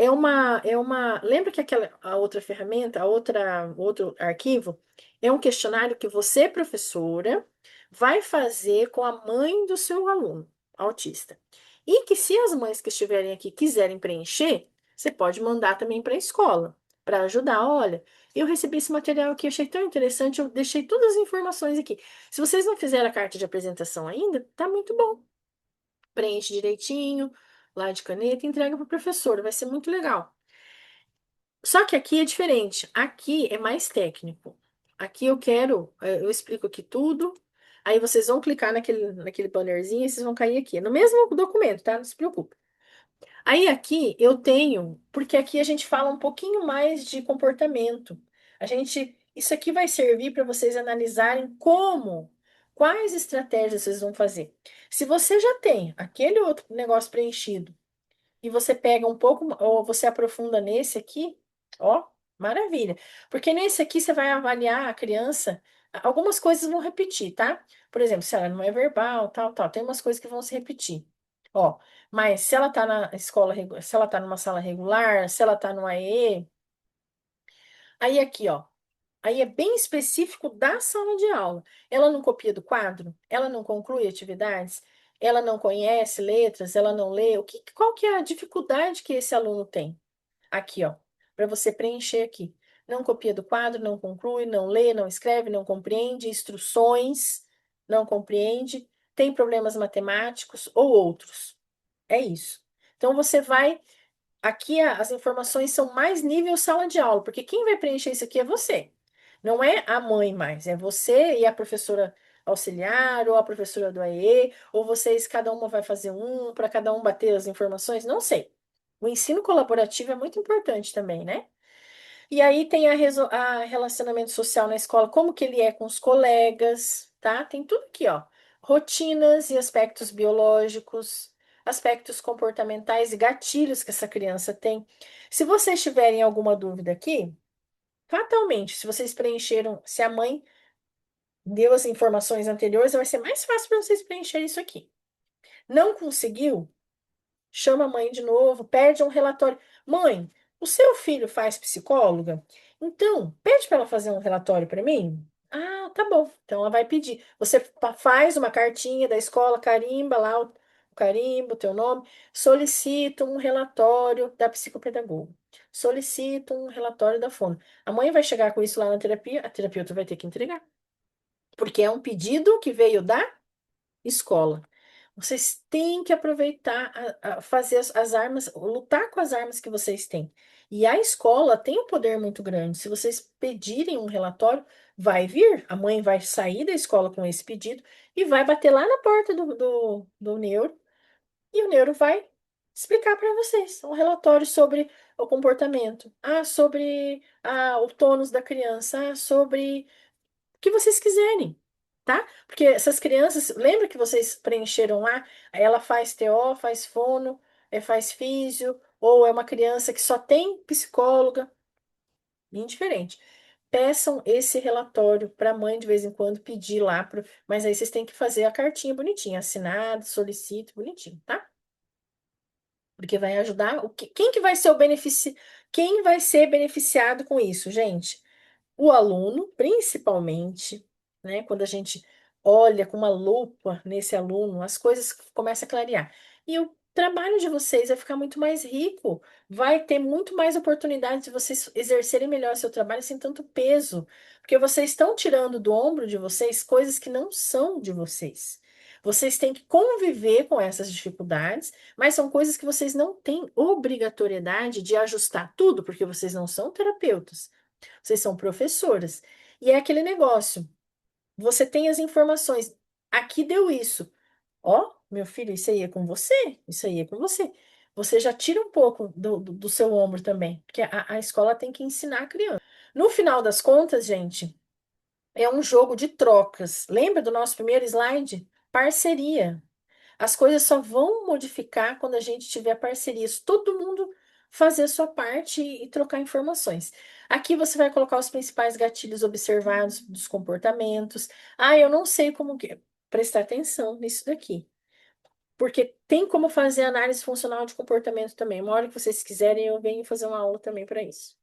lembra que aquela a outra ferramenta, outro arquivo, é um questionário que você, professora, vai fazer com a mãe do seu aluno autista. E que se as mães que estiverem aqui quiserem preencher, você pode mandar também para a escola, para ajudar. Olha, eu recebi esse material aqui, achei tão interessante, eu deixei todas as informações aqui. Se vocês não fizeram a carta de apresentação ainda, tá muito bom. Preenche direitinho, lá de caneta, e entrega para o professor, vai ser muito legal. Só que aqui é diferente, aqui é mais técnico. Aqui eu explico aqui tudo, aí vocês vão clicar naquele bannerzinho e vocês vão cair aqui. É no mesmo documento, tá? Não se preocupe. Aí aqui eu tenho, porque aqui a gente fala um pouquinho mais de comportamento. Isso aqui vai servir para vocês analisarem quais estratégias vocês vão fazer. Se você já tem aquele outro negócio preenchido e você pega um pouco, ou você aprofunda nesse aqui, ó, maravilha. Porque nesse aqui você vai avaliar a criança, algumas coisas vão repetir, tá? Por exemplo, se ela não é verbal, tal, tal, tem umas coisas que vão se repetir. Ó, mas se ela tá na escola, se ela tá numa sala regular, se ela tá no AE, aí aqui, ó. Aí é bem específico da sala de aula. Ela não copia do quadro? Ela não conclui atividades? Ela não conhece letras? Ela não lê? Qual que é a dificuldade que esse aluno tem? Aqui, ó, para você preencher aqui. Não copia do quadro, não conclui, não lê, não escreve, não compreende instruções, não compreende, tem problemas matemáticos ou outros. É isso. Então você vai. Aqui as informações são mais nível sala de aula, porque quem vai preencher isso aqui é você. Não é a mãe mais, é você e a professora auxiliar, ou a professora do AE, ou vocês, cada uma vai fazer um, para cada um bater as informações, não sei. O ensino colaborativo é muito importante também, né? E aí tem a relacionamento social na escola, como que ele é com os colegas, tá? Tem tudo aqui, ó. Rotinas e aspectos biológicos, aspectos comportamentais e gatilhos que essa criança tem. Se vocês tiverem alguma dúvida aqui, fatalmente, se vocês preencheram, se a mãe deu as informações anteriores, vai ser mais fácil para vocês preencherem isso aqui. Não conseguiu? Chama a mãe de novo, pede um relatório. Mãe, o seu filho faz psicóloga? Então, pede para ela fazer um relatório para mim? Ah, tá bom. Então ela vai pedir. Você faz uma cartinha da escola, carimba lá o carimbo, o teu nome, solicita um relatório da psicopedagoga. Solicita um relatório da fono. A mãe vai chegar com isso lá na terapia, a terapeuta vai ter que entregar, porque é um pedido que veio da escola. Vocês têm que aproveitar, fazer as armas, lutar com as armas que vocês têm. E a escola tem um poder muito grande. Se vocês pedirem um relatório, vai vir. A mãe vai sair da escola com esse pedido e vai bater lá na porta do neuro. E o neuro vai explicar para vocês um relatório sobre o comportamento, sobre o tônus da criança, sobre que vocês quiserem, tá? Porque essas crianças, lembra que vocês preencheram lá? Ela faz TO, faz fono, faz físio, ou é uma criança que só tem psicóloga, indiferente. Peçam esse relatório para a mãe de vez em quando pedir lá, mas aí vocês têm que fazer a cartinha bonitinha, assinado, solicito, bonitinho, tá? Porque vai ajudar. Quem que vai ser quem vai ser beneficiado com isso, gente? O aluno, principalmente, né, quando a gente olha com uma lupa nesse aluno, as coisas começam a clarear. E o trabalho de vocês vai ficar muito mais rico, vai ter muito mais oportunidade de vocês exercerem melhor seu trabalho sem tanto peso, porque vocês estão tirando do ombro de vocês coisas que não são de vocês. Vocês têm que conviver com essas dificuldades, mas são coisas que vocês não têm obrigatoriedade de ajustar tudo, porque vocês não são terapeutas. Vocês são professoras. E é aquele negócio. Você tem as informações. Aqui deu isso. Ó, meu filho, isso aí é com você. Isso aí é com você. Você já tira um pouco do seu ombro também. Porque a escola tem que ensinar a criança. No final das contas, gente, é um jogo de trocas. Lembra do nosso primeiro slide? Parceria. As coisas só vão modificar quando a gente tiver parcerias, todo mundo fazer a sua parte e trocar informações. Aqui você vai colocar os principais gatilhos observados dos comportamentos. Ah, eu não sei como prestar atenção nisso daqui, porque tem como fazer análise funcional de comportamento também. Uma hora que vocês quiserem, eu venho fazer uma aula também para isso.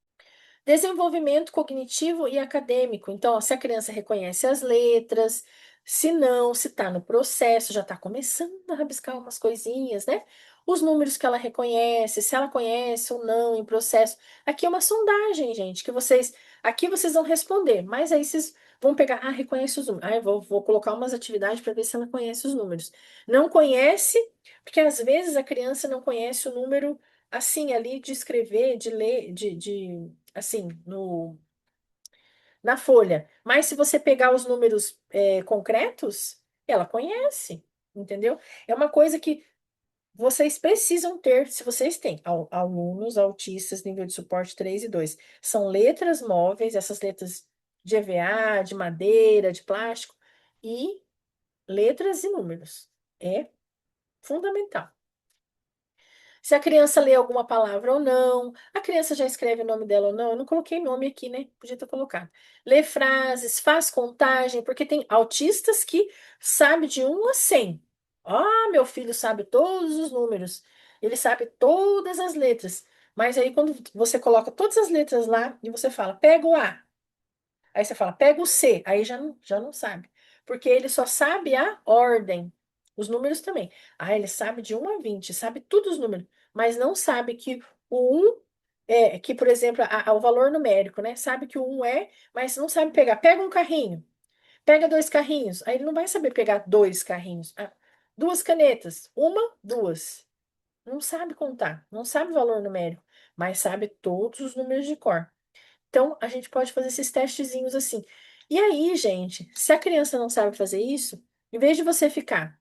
Desenvolvimento cognitivo e acadêmico. Então, ó, se a criança reconhece as letras, se não, se está no processo, já está começando a rabiscar umas coisinhas, né? Os números que ela reconhece, se ela conhece ou não em processo. Aqui é uma sondagem, gente, que vocês. Aqui vocês vão responder, mas aí vocês vão pegar, reconhece os números. Eu vou colocar umas atividades para ver se ela conhece os números. Não conhece, porque às vezes a criança não conhece o número assim, ali de escrever, de ler, assim, na folha. Mas se você pegar os números concretos, ela conhece, entendeu? É uma coisa que vocês precisam ter, se vocês têm alunos autistas nível de suporte 3 e 2. São letras móveis, essas letras de EVA, de madeira, de plástico, e letras e números. É fundamental. Se a criança lê alguma palavra ou não, a criança já escreve o nome dela ou não, eu não coloquei nome aqui, né? Podia ter colocado. Lê frases, faz contagem, porque tem autistas que sabem de 1 a 100. Ah, meu filho sabe todos os números, ele sabe todas as letras. Mas aí quando você coloca todas as letras lá e você fala, pega o A, aí você fala, pega o C, aí já não sabe. Porque ele só sabe a ordem. Os números também. Ah, ele sabe de 1 a 20, sabe todos os números, mas não sabe que o um que, por exemplo, o valor numérico, né? Sabe que o um mas não sabe pegar. Pega um carrinho, pega 2 carrinhos. Aí ele não vai saber pegar 2 carrinhos. 2 canetas, uma, duas. Não sabe contar, não sabe o valor numérico, mas sabe todos os números de cor. Então, a gente pode fazer esses testezinhos assim. E aí, gente, se a criança não sabe fazer isso, em vez de você ficar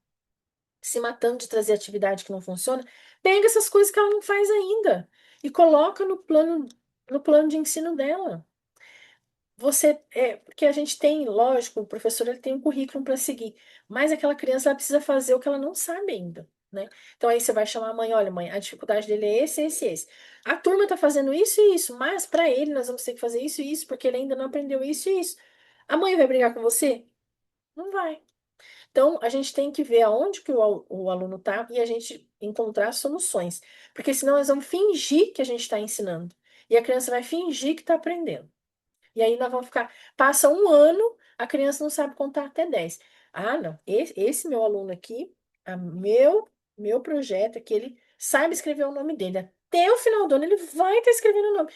se matando de trazer atividade que não funciona, pega essas coisas que ela não faz ainda e coloca no plano de ensino dela. Porque a gente tem, lógico, o professor ele tem um currículo para seguir, mas aquela criança ela precisa fazer o que ela não sabe ainda, né? Então aí você vai chamar a mãe, olha, mãe, a dificuldade dele é esse, esse, esse. A turma está fazendo isso e isso, mas para ele nós vamos ter que fazer isso e isso, porque ele ainda não aprendeu isso e isso. A mãe vai brigar com você? Não vai. Então, a gente tem que ver aonde que o aluno está e a gente encontrar soluções. Porque senão nós vamos fingir que a gente está ensinando. E a criança vai fingir que está aprendendo. E aí nós vamos ficar. Passa um ano, a criança não sabe contar até 10. Ah, não. Esse meu aluno aqui, meu projeto é que ele saiba escrever o nome dele. Até o final do ano ele vai estar escrevendo o nome.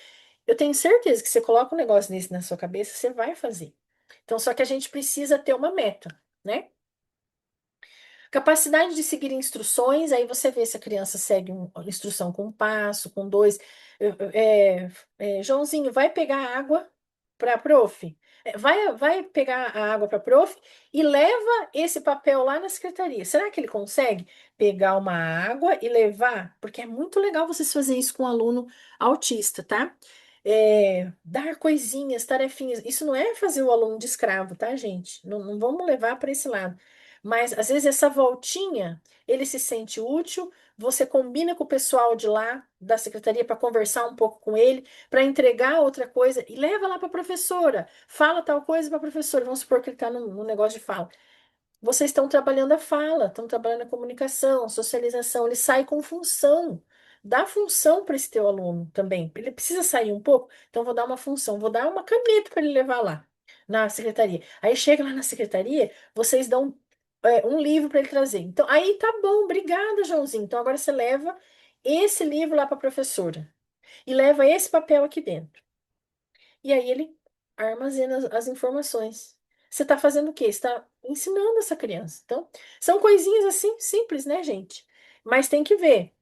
Eu tenho certeza que você coloca um negócio desse na sua cabeça, você vai fazer. Então, só que a gente precisa ter uma meta, né? Capacidade de seguir instruções, aí você vê se a criança segue uma instrução com um passo, com dois. Joãozinho, vai pegar água para prof. Vai pegar a água para prof e leva esse papel lá na secretaria. Será que ele consegue pegar uma água e levar? Porque é muito legal vocês fazerem isso com um aluno autista, tá? Dar coisinhas, tarefinhas. Isso não é fazer o aluno de escravo, tá, gente? Não, não vamos levar para esse lado. Mas às vezes essa voltinha, ele se sente útil, você combina com o pessoal de lá, da secretaria, para conversar um pouco com ele, para entregar outra coisa, e leva lá para a professora. Fala tal coisa para a professora. Vamos supor que ele está no negócio de fala. Vocês estão trabalhando a fala, estão trabalhando a comunicação, socialização, ele sai com função. Dá função para esse teu aluno também. Ele precisa sair um pouco, então vou dar uma função, vou dar uma caneta para ele levar lá na secretaria. Aí chega lá na secretaria, vocês dão um livro para ele trazer. Então, aí tá bom, obrigada, Joãozinho. Então agora você leva esse livro lá para a professora e leva esse papel aqui dentro. E aí ele armazena as informações. Você está fazendo o quê? Você está ensinando essa criança. Então, são coisinhas assim simples, né, gente? Mas tem que ver.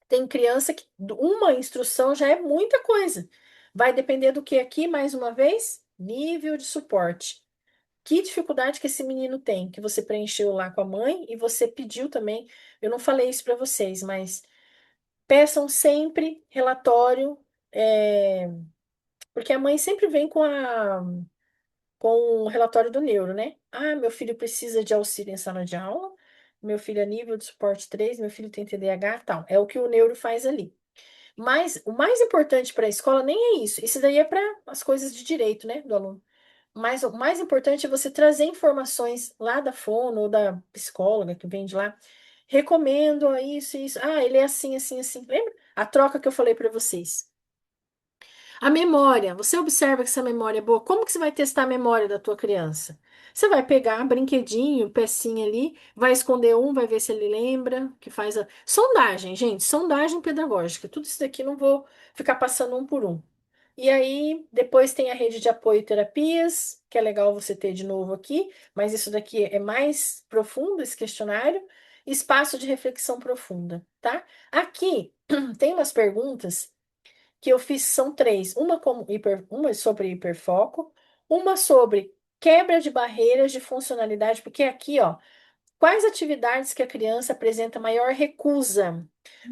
Tem criança que uma instrução já é muita coisa. Vai depender do que aqui, mais uma vez? Nível de suporte. Que dificuldade que esse menino tem, que você preencheu lá com a mãe e você pediu também. Eu não falei isso para vocês, mas peçam sempre relatório, porque a mãe sempre vem com o relatório do neuro, né? Ah, meu filho precisa de auxílio em sala de aula, meu filho é nível de suporte 3, meu filho tem TDAH, tal. É o que o neuro faz ali. Mas o mais importante para a escola nem é isso. Isso daí é para as coisas de direito, né, do aluno. Mas o mais importante é você trazer informações lá da fono ou da psicóloga que vem de lá. Recomendo isso, isso. Ah, ele é assim, assim, assim. Lembra? A troca que eu falei para vocês. A memória, você observa que essa memória é boa. Como que você vai testar a memória da tua criança? Você vai pegar brinquedinho, pecinha ali, vai esconder um, vai ver se ele lembra, que faz a sondagem, gente, sondagem pedagógica. Tudo isso daqui não vou ficar passando um por um. E aí, depois tem a rede de apoio e terapias, que é legal você ter de novo aqui, mas isso daqui é mais profundo, esse questionário. Espaço de reflexão profunda, tá? Aqui tem umas perguntas que eu fiz são três. Uma sobre hiperfoco, uma sobre quebra de barreiras de funcionalidade, porque aqui, ó, quais atividades que a criança apresenta maior recusa?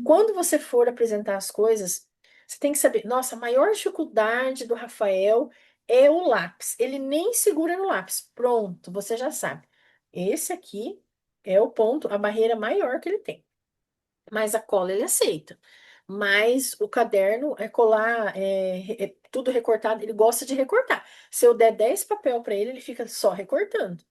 Quando você for apresentar as coisas, você tem que saber, nossa, a maior dificuldade do Rafael é o lápis. Ele nem segura no lápis. Pronto, você já sabe. Esse aqui é o ponto, a barreira maior que ele tem. Mas a cola ele aceita. Mas o caderno é colar, é tudo recortado, ele gosta de recortar. Se eu der 10 papel para ele, ele fica só recortando.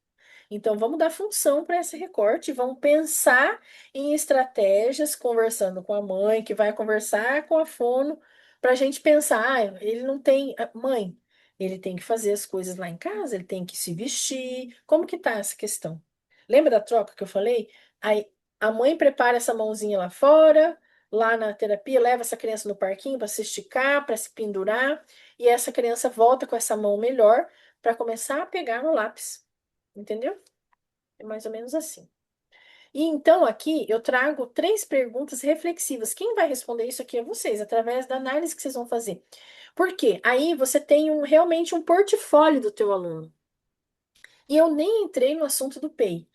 Então, vamos dar função para esse recorte, vamos pensar em estratégias, conversando com a mãe, que vai conversar com a fono, para a gente pensar, ele não tem, mãe, ele tem que fazer as coisas lá em casa, ele tem que se vestir, como que tá essa questão? Lembra da troca que eu falei? Aí, a mãe prepara essa mãozinha lá fora, lá na terapia, leva essa criança no parquinho para se esticar, para se pendurar, e essa criança volta com essa mão melhor para começar a pegar no lápis. Entendeu? É mais ou menos assim. E então aqui eu trago três perguntas reflexivas. Quem vai responder isso aqui é vocês, através da análise que vocês vão fazer. Por quê? Aí você tem realmente um portfólio do teu aluno. E eu nem entrei no assunto do PEI.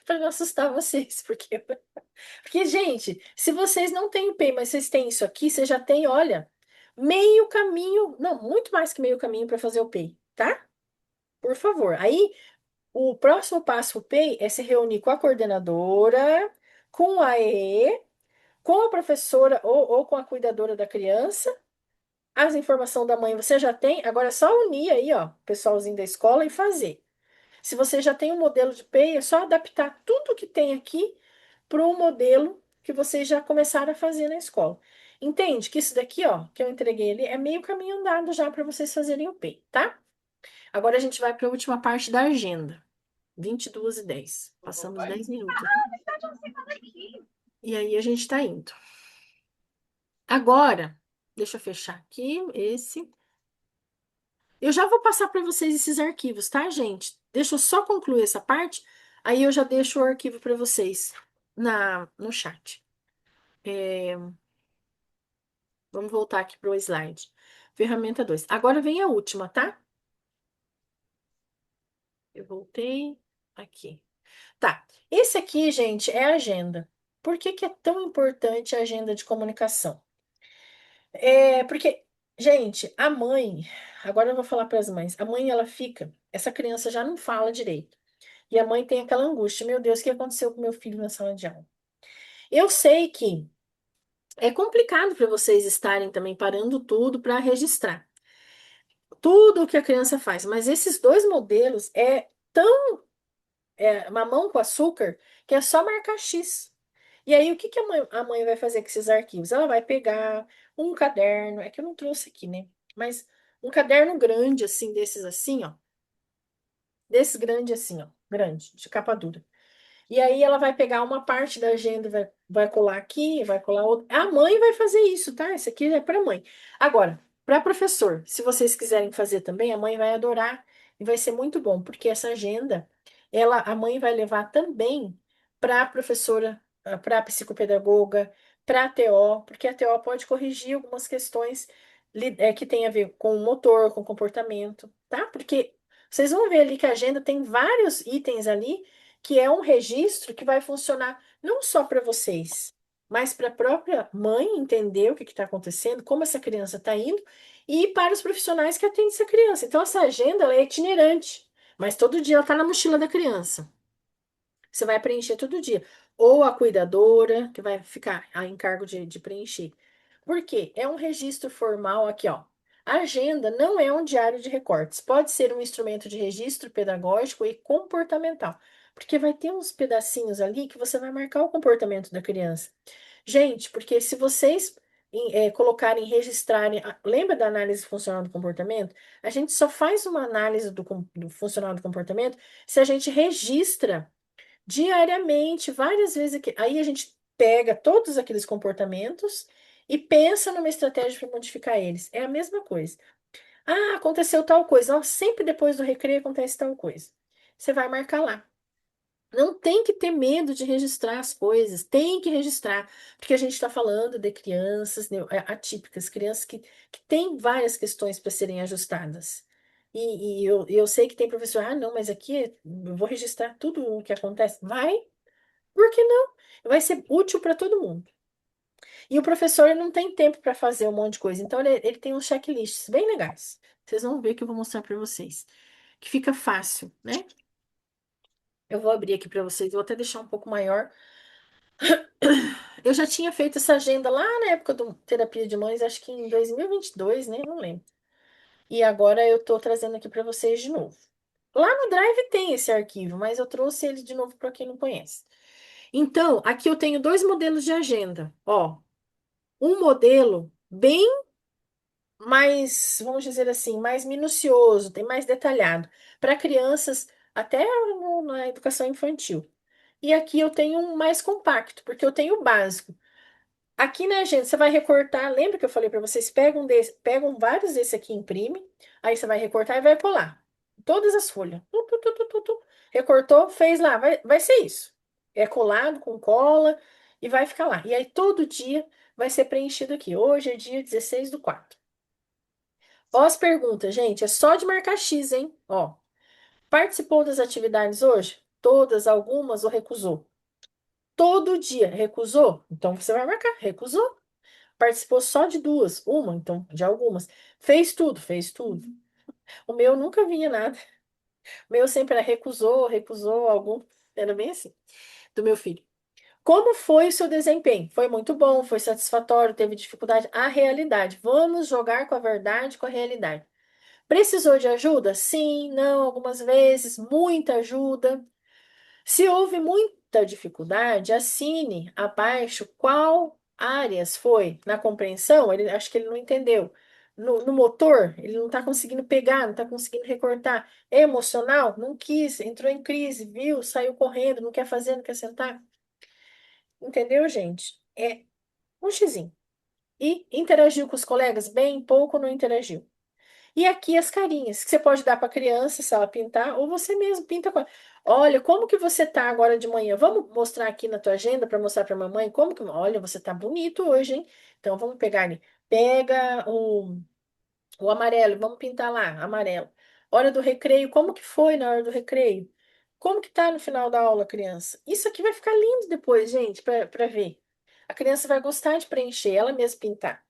Para não assustar vocês, porque, gente, se vocês não têm o PEI, mas vocês têm isso aqui, você já tem, olha, meio caminho, não, muito mais que meio caminho para fazer o PEI, tá? Por favor. Aí, o próximo passo pro PEI é se reunir com a coordenadora, com a EE, com a professora ou com a cuidadora da criança. As informações da mãe você já tem, agora é só unir aí, ó, o pessoalzinho da escola e fazer. Se você já tem um modelo de PEI, é só adaptar tudo que tem aqui para o modelo que vocês já começaram a fazer na escola. Entende que isso daqui, ó, que eu entreguei ali, é meio caminho andado já para vocês fazerem o PEI, tá? Agora a gente vai para a última parte da agenda. 22h10. Passamos 10 minutos. E aí a gente está indo. Agora, deixa eu fechar aqui esse. Eu já vou passar para vocês esses arquivos, tá, gente? Deixa eu só concluir essa parte, aí eu já deixo o arquivo para vocês no chat. É, vamos voltar aqui para o slide. Ferramenta 2. Agora vem a última, tá? Eu voltei aqui. Tá. Esse aqui, gente, é a agenda. Por que que é tão importante a agenda de comunicação? É porque, gente, a mãe, agora eu vou falar para as mães, a mãe ela fica, essa criança já não fala direito. E a mãe tem aquela angústia, meu Deus, o que aconteceu com meu filho na sala de aula? Eu sei que é complicado para vocês estarem também parando tudo para registrar tudo o que a criança faz, mas esses dois modelos é tão mamão com açúcar que é só marcar X. E aí, o que que a mãe vai fazer com esses arquivos? Ela vai pegar um caderno, é que eu não trouxe aqui, né? Mas um caderno grande, assim, desses assim, ó. Desse grande assim, ó. Grande, de capa dura. E aí ela vai pegar uma parte da agenda, vai colar aqui, vai colar outra. A mãe vai fazer isso, tá? Isso aqui é para mãe. Agora, para professor, se vocês quiserem fazer também, a mãe vai adorar e vai ser muito bom, porque essa agenda, a mãe vai levar também para a professora, para a psicopedagoga, para a TO, porque a TO pode corrigir algumas questões que tem a ver com o motor, com o comportamento, tá? Porque vocês vão ver ali que a agenda tem vários itens ali que é um registro que vai funcionar não só para vocês, mas para a própria mãe entender o que está acontecendo, como essa criança está indo, e para os profissionais que atendem essa criança. Então, essa agenda ela é itinerante, mas todo dia ela está na mochila da criança. Você vai preencher todo dia. Ou a cuidadora, que vai ficar a encargo de preencher. Por quê? É um registro formal aqui, ó. A agenda não é um diário de recortes. Pode ser um instrumento de registro pedagógico e comportamental. Porque vai ter uns pedacinhos ali que você vai marcar o comportamento da criança. Gente, porque se vocês colocarem, registrarem. Lembra da análise funcional do comportamento? A gente só faz uma análise do funcional do comportamento se a gente registra diariamente, várias vezes aqui. Aí a gente pega todos aqueles comportamentos e pensa numa estratégia para modificar eles. É a mesma coisa. Ah, aconteceu tal coisa. Ó, sempre depois do recreio acontece tal coisa. Você vai marcar lá. Não tem que ter medo de registrar as coisas, tem que registrar, porque a gente está falando de crianças atípicas, crianças que têm várias questões para serem ajustadas. E eu sei que tem professor, ah, não, mas aqui eu vou registrar tudo o que acontece. Vai, por que não? Vai ser útil para todo mundo. E o professor não tem tempo para fazer um monte de coisa, então ele tem uns checklists bem legais. Vocês vão ver que eu vou mostrar para vocês, que fica fácil, né? Eu vou abrir aqui para vocês, vou até deixar um pouco maior. Eu já tinha feito essa agenda lá na época do Terapia de Mães, acho que em 2022, né? Não lembro. E agora eu tô trazendo aqui para vocês de novo. Lá no Drive tem esse arquivo, mas eu trouxe ele de novo para quem não conhece. Então, aqui eu tenho dois modelos de agenda. Ó, um modelo bem mais, vamos dizer assim, mais minucioso, tem mais detalhado, para crianças até na educação infantil. E aqui eu tenho um mais compacto, porque eu tenho o básico. Aqui na agenda, você vai recortar. Lembra que eu falei para vocês? Pegam vários desse aqui, imprime. Aí você vai recortar e vai colar. Todas as folhas. Tu, tu, tu, tu, tu, tu. Recortou, fez lá. Vai ser isso. É colado com cola e vai ficar lá. E aí todo dia vai ser preenchido aqui. Hoje é dia 16/4. Ó, as perguntas, gente. É só de marcar X, hein? Ó. Participou das atividades hoje? todas, algumas ou recusou? Todo dia recusou? Então você vai marcar, recusou. Participou só de duas, uma, então, de algumas. Fez tudo, fez tudo. O meu nunca vinha nada. O meu sempre era recusou, recusou algum. Era bem assim, do meu filho. Como foi o seu desempenho? Foi muito bom, foi satisfatório, teve dificuldade? A realidade. Vamos jogar com a verdade, com a realidade. Precisou de ajuda? Sim, não, algumas vezes, muita ajuda. Se houve muita dificuldade, assine abaixo qual áreas foi na compreensão. Ele, acho que ele não entendeu. No motor, ele não está conseguindo pegar, não está conseguindo recortar. Emocional, não quis, entrou em crise, viu, saiu correndo, não quer fazer, não quer sentar. Entendeu, gente? É um xizinho. E interagiu com os colegas bem, pouco não interagiu. E aqui as carinhas, que você pode dar para a criança se ela pintar, ou você mesmo pinta com ela. Olha, como que você tá agora de manhã? Vamos mostrar aqui na tua agenda para mostrar para a mamãe como que. Olha, você tá bonito hoje, hein? Então vamos pegar ali. Pega o amarelo, vamos pintar lá, amarelo. Hora do recreio, como que foi na hora do recreio? Como que tá no final da aula, criança? Isso aqui vai ficar lindo depois, gente, para ver. A criança vai gostar de preencher, ela mesma pintar.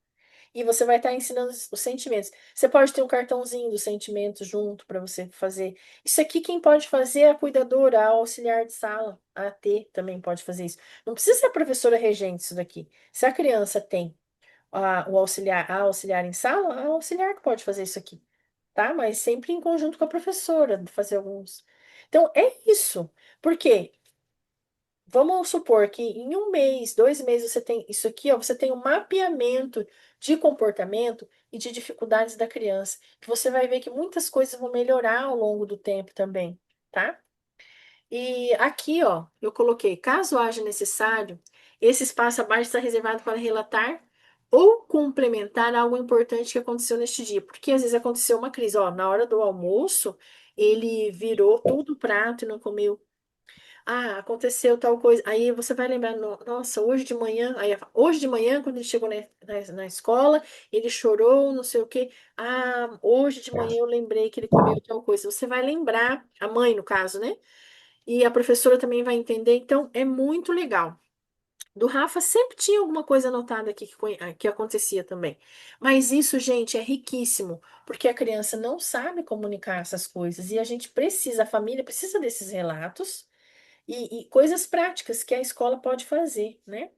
E você vai estar ensinando os sentimentos. Você pode ter um cartãozinho dos sentimentos junto para você fazer. Isso aqui quem pode fazer é a cuidadora, a auxiliar de sala. A AT também pode fazer isso. Não precisa ser a professora regente isso daqui. Se a criança tem o auxiliar, a auxiliar em sala, a auxiliar que pode fazer isso aqui, tá? Mas sempre em conjunto com a professora, fazer alguns. Então, é isso. Por quê? Vamos supor que em um mês, 2 meses, você tem isso aqui, ó, você tem um mapeamento de comportamento e de dificuldades da criança, que você vai ver que muitas coisas vão melhorar ao longo do tempo também, tá? E aqui, ó, eu coloquei, caso haja necessário, esse espaço abaixo está reservado para relatar ou complementar algo importante que aconteceu neste dia, porque às vezes aconteceu uma crise, ó, na hora do almoço, ele virou todo o prato e não comeu. Ah, aconteceu tal coisa. Aí você vai lembrar, nossa, hoje de manhã, hoje de manhã, quando ele chegou na escola, ele chorou, não sei o quê. Ah, hoje de manhã eu lembrei que ele comeu tal coisa. Você vai lembrar, a mãe, no caso, né? E a professora também vai entender. Então, é muito legal. Do Rafa sempre tinha alguma coisa anotada aqui que acontecia também. Mas isso, gente, é riquíssimo, porque a criança não sabe comunicar essas coisas e a gente precisa, a família precisa desses relatos e coisas práticas que a escola pode fazer, né?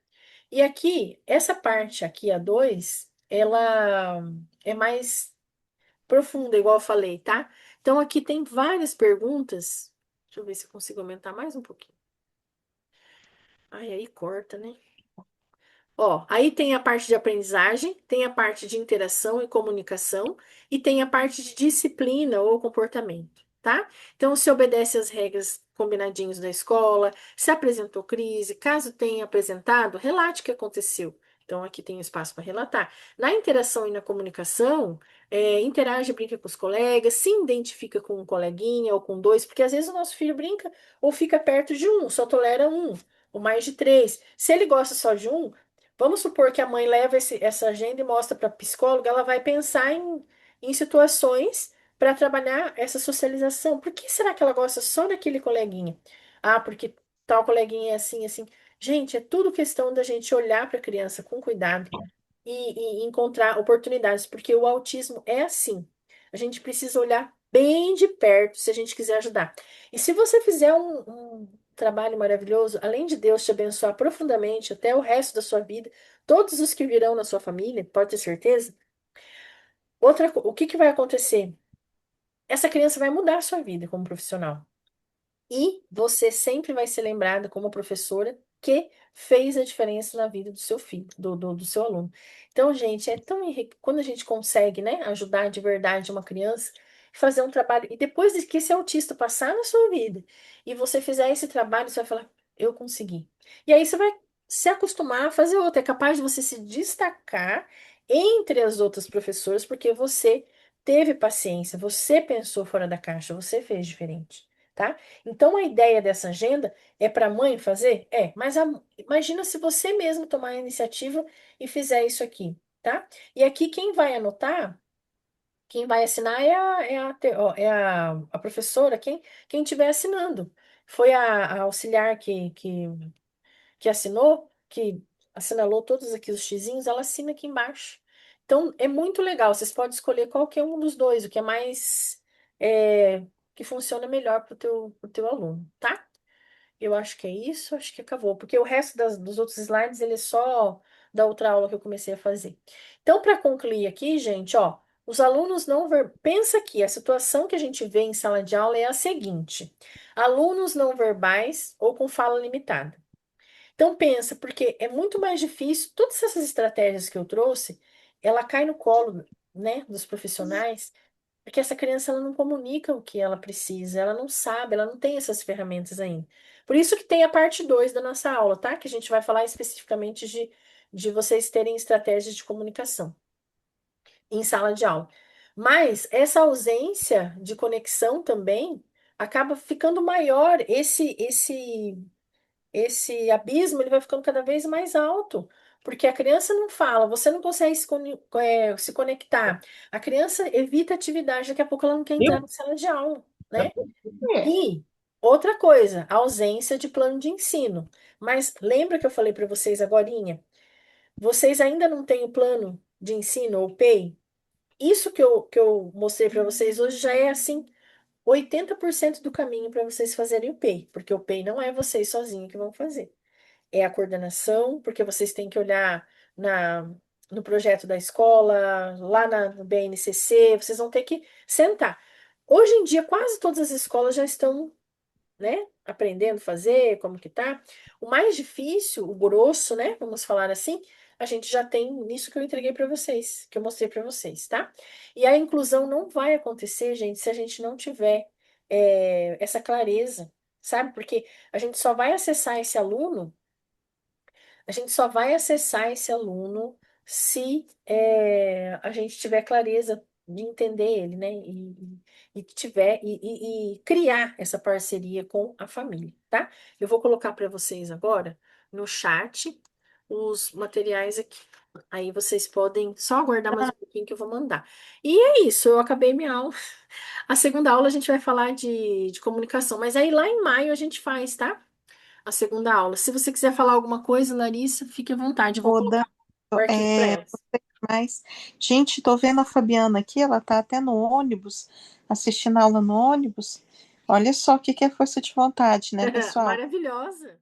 E aqui, essa parte aqui, a 2, ela é mais profunda, igual eu falei, tá? Então, aqui tem várias perguntas. Deixa eu ver se eu consigo aumentar mais um pouquinho. Ai, aí corta, né? Ó, aí tem a parte de aprendizagem, tem a parte de interação e comunicação e tem a parte de disciplina ou comportamento, tá? Então, se obedece às regras combinadinhos da escola, se apresentou crise, caso tenha apresentado, relate o que aconteceu. Então, aqui tem espaço para relatar. Na interação e na comunicação, interage, brinca com os colegas, se identifica com um coleguinha ou com dois, porque às vezes o nosso filho brinca ou fica perto de um, só tolera um, ou mais de três. Se ele gosta só de um, vamos supor que a mãe leva essa agenda e mostra para a psicóloga, ela vai pensar em situações para trabalhar essa socialização. Por que será que ela gosta só daquele coleguinha? Ah, porque tal coleguinha é assim, assim. Gente, é tudo questão da gente olhar para a criança com cuidado e encontrar oportunidades, porque o autismo é assim. A gente precisa olhar bem de perto se a gente quiser ajudar. E se você fizer um trabalho maravilhoso, além de Deus te abençoar profundamente até o resto da sua vida, todos os que virão na sua família, pode ter certeza. O que que vai acontecer? Essa criança vai mudar a sua vida como profissional. E você sempre vai ser lembrada como professora que fez a diferença na vida do seu filho, do seu aluno. Então, gente, quando a gente consegue, né, ajudar de verdade uma criança, fazer um trabalho, e depois de que esse autista passar na sua vida, e você fizer esse trabalho, você vai falar, eu consegui. E aí você vai se acostumar a fazer outro. É capaz de você se destacar entre as outras professoras, porque você teve paciência, você pensou fora da caixa, você fez diferente. Tá? Então, a ideia dessa agenda é para a mãe fazer? É, mas imagina se você mesmo tomar a iniciativa e fizer isso aqui, tá? E aqui quem vai anotar, quem vai assinar é a professora, quem estiver assinando. Foi a auxiliar que assinou, que assinalou todos aqui os xizinhos, ela assina aqui embaixo. Então, é muito legal. Vocês podem escolher qualquer um dos dois, o que é mais, é, que funciona melhor para pro teu aluno, tá? Eu acho que é isso, acho que acabou, porque o resto dos outros slides, ele é só da outra aula que eu comecei a fazer. Então, para concluir aqui, gente, ó, os alunos não pensa que a situação que a gente vê em sala de aula é a seguinte: alunos não verbais ou com fala limitada. Então pensa, porque é muito mais difícil, todas essas estratégias que eu trouxe, ela cai no colo, né, dos profissionais, porque essa criança ela não comunica o que ela precisa, ela não sabe, ela não tem essas ferramentas ainda. Por isso que tem a parte 2 da nossa aula, tá? Que a gente vai falar especificamente de vocês terem estratégias de comunicação em sala de aula. Mas essa ausência de conexão também acaba ficando maior, esse abismo ele vai ficando cada vez mais alto, porque a criança não fala, você não consegue se conectar. A criança evita atividade, daqui a pouco ela não quer entrar Viu? na sala de aula, né? É. E outra coisa, a ausência de plano de ensino. Mas lembra que eu falei para vocês agorinha? Vocês ainda não têm o plano de ensino, o PEI? Isso que eu mostrei para vocês hoje já é assim 80% do caminho para vocês fazerem o PEI, porque o PEI não é vocês sozinhos que vão fazer, é a coordenação, porque vocês têm que olhar na, no projeto da escola, lá no BNCC, vocês vão ter que sentar. Hoje em dia, quase todas as escolas já estão, né, aprendendo a fazer, como que tá. O mais difícil, o grosso, né, vamos falar assim, a gente já tem nisso que eu entreguei para vocês, que eu mostrei para vocês, tá? E a inclusão não vai acontecer, gente, se a gente não tiver essa clareza, sabe? Porque a gente só vai acessar esse aluno, a gente só vai acessar esse aluno se a gente tiver clareza de entender ele, né? E tiver e criar essa parceria com a família, tá? Eu vou colocar para vocês agora no chat os materiais aqui. Aí vocês podem só aguardar mais um pouquinho que eu vou mandar. E é isso, eu acabei minha aula. A segunda aula a gente vai falar de comunicação, mas aí lá em maio a gente faz, tá? A segunda aula. Se você quiser falar alguma coisa, Larissa, fique à vontade. Eu vou Ô, Dan, colocar o arquivo para é, elas. mas, gente, tô vendo a Fabiana aqui, ela tá até no ônibus, assistindo a aula no ônibus. Olha só o que que é força de vontade, né, pessoal? Maravilhosa.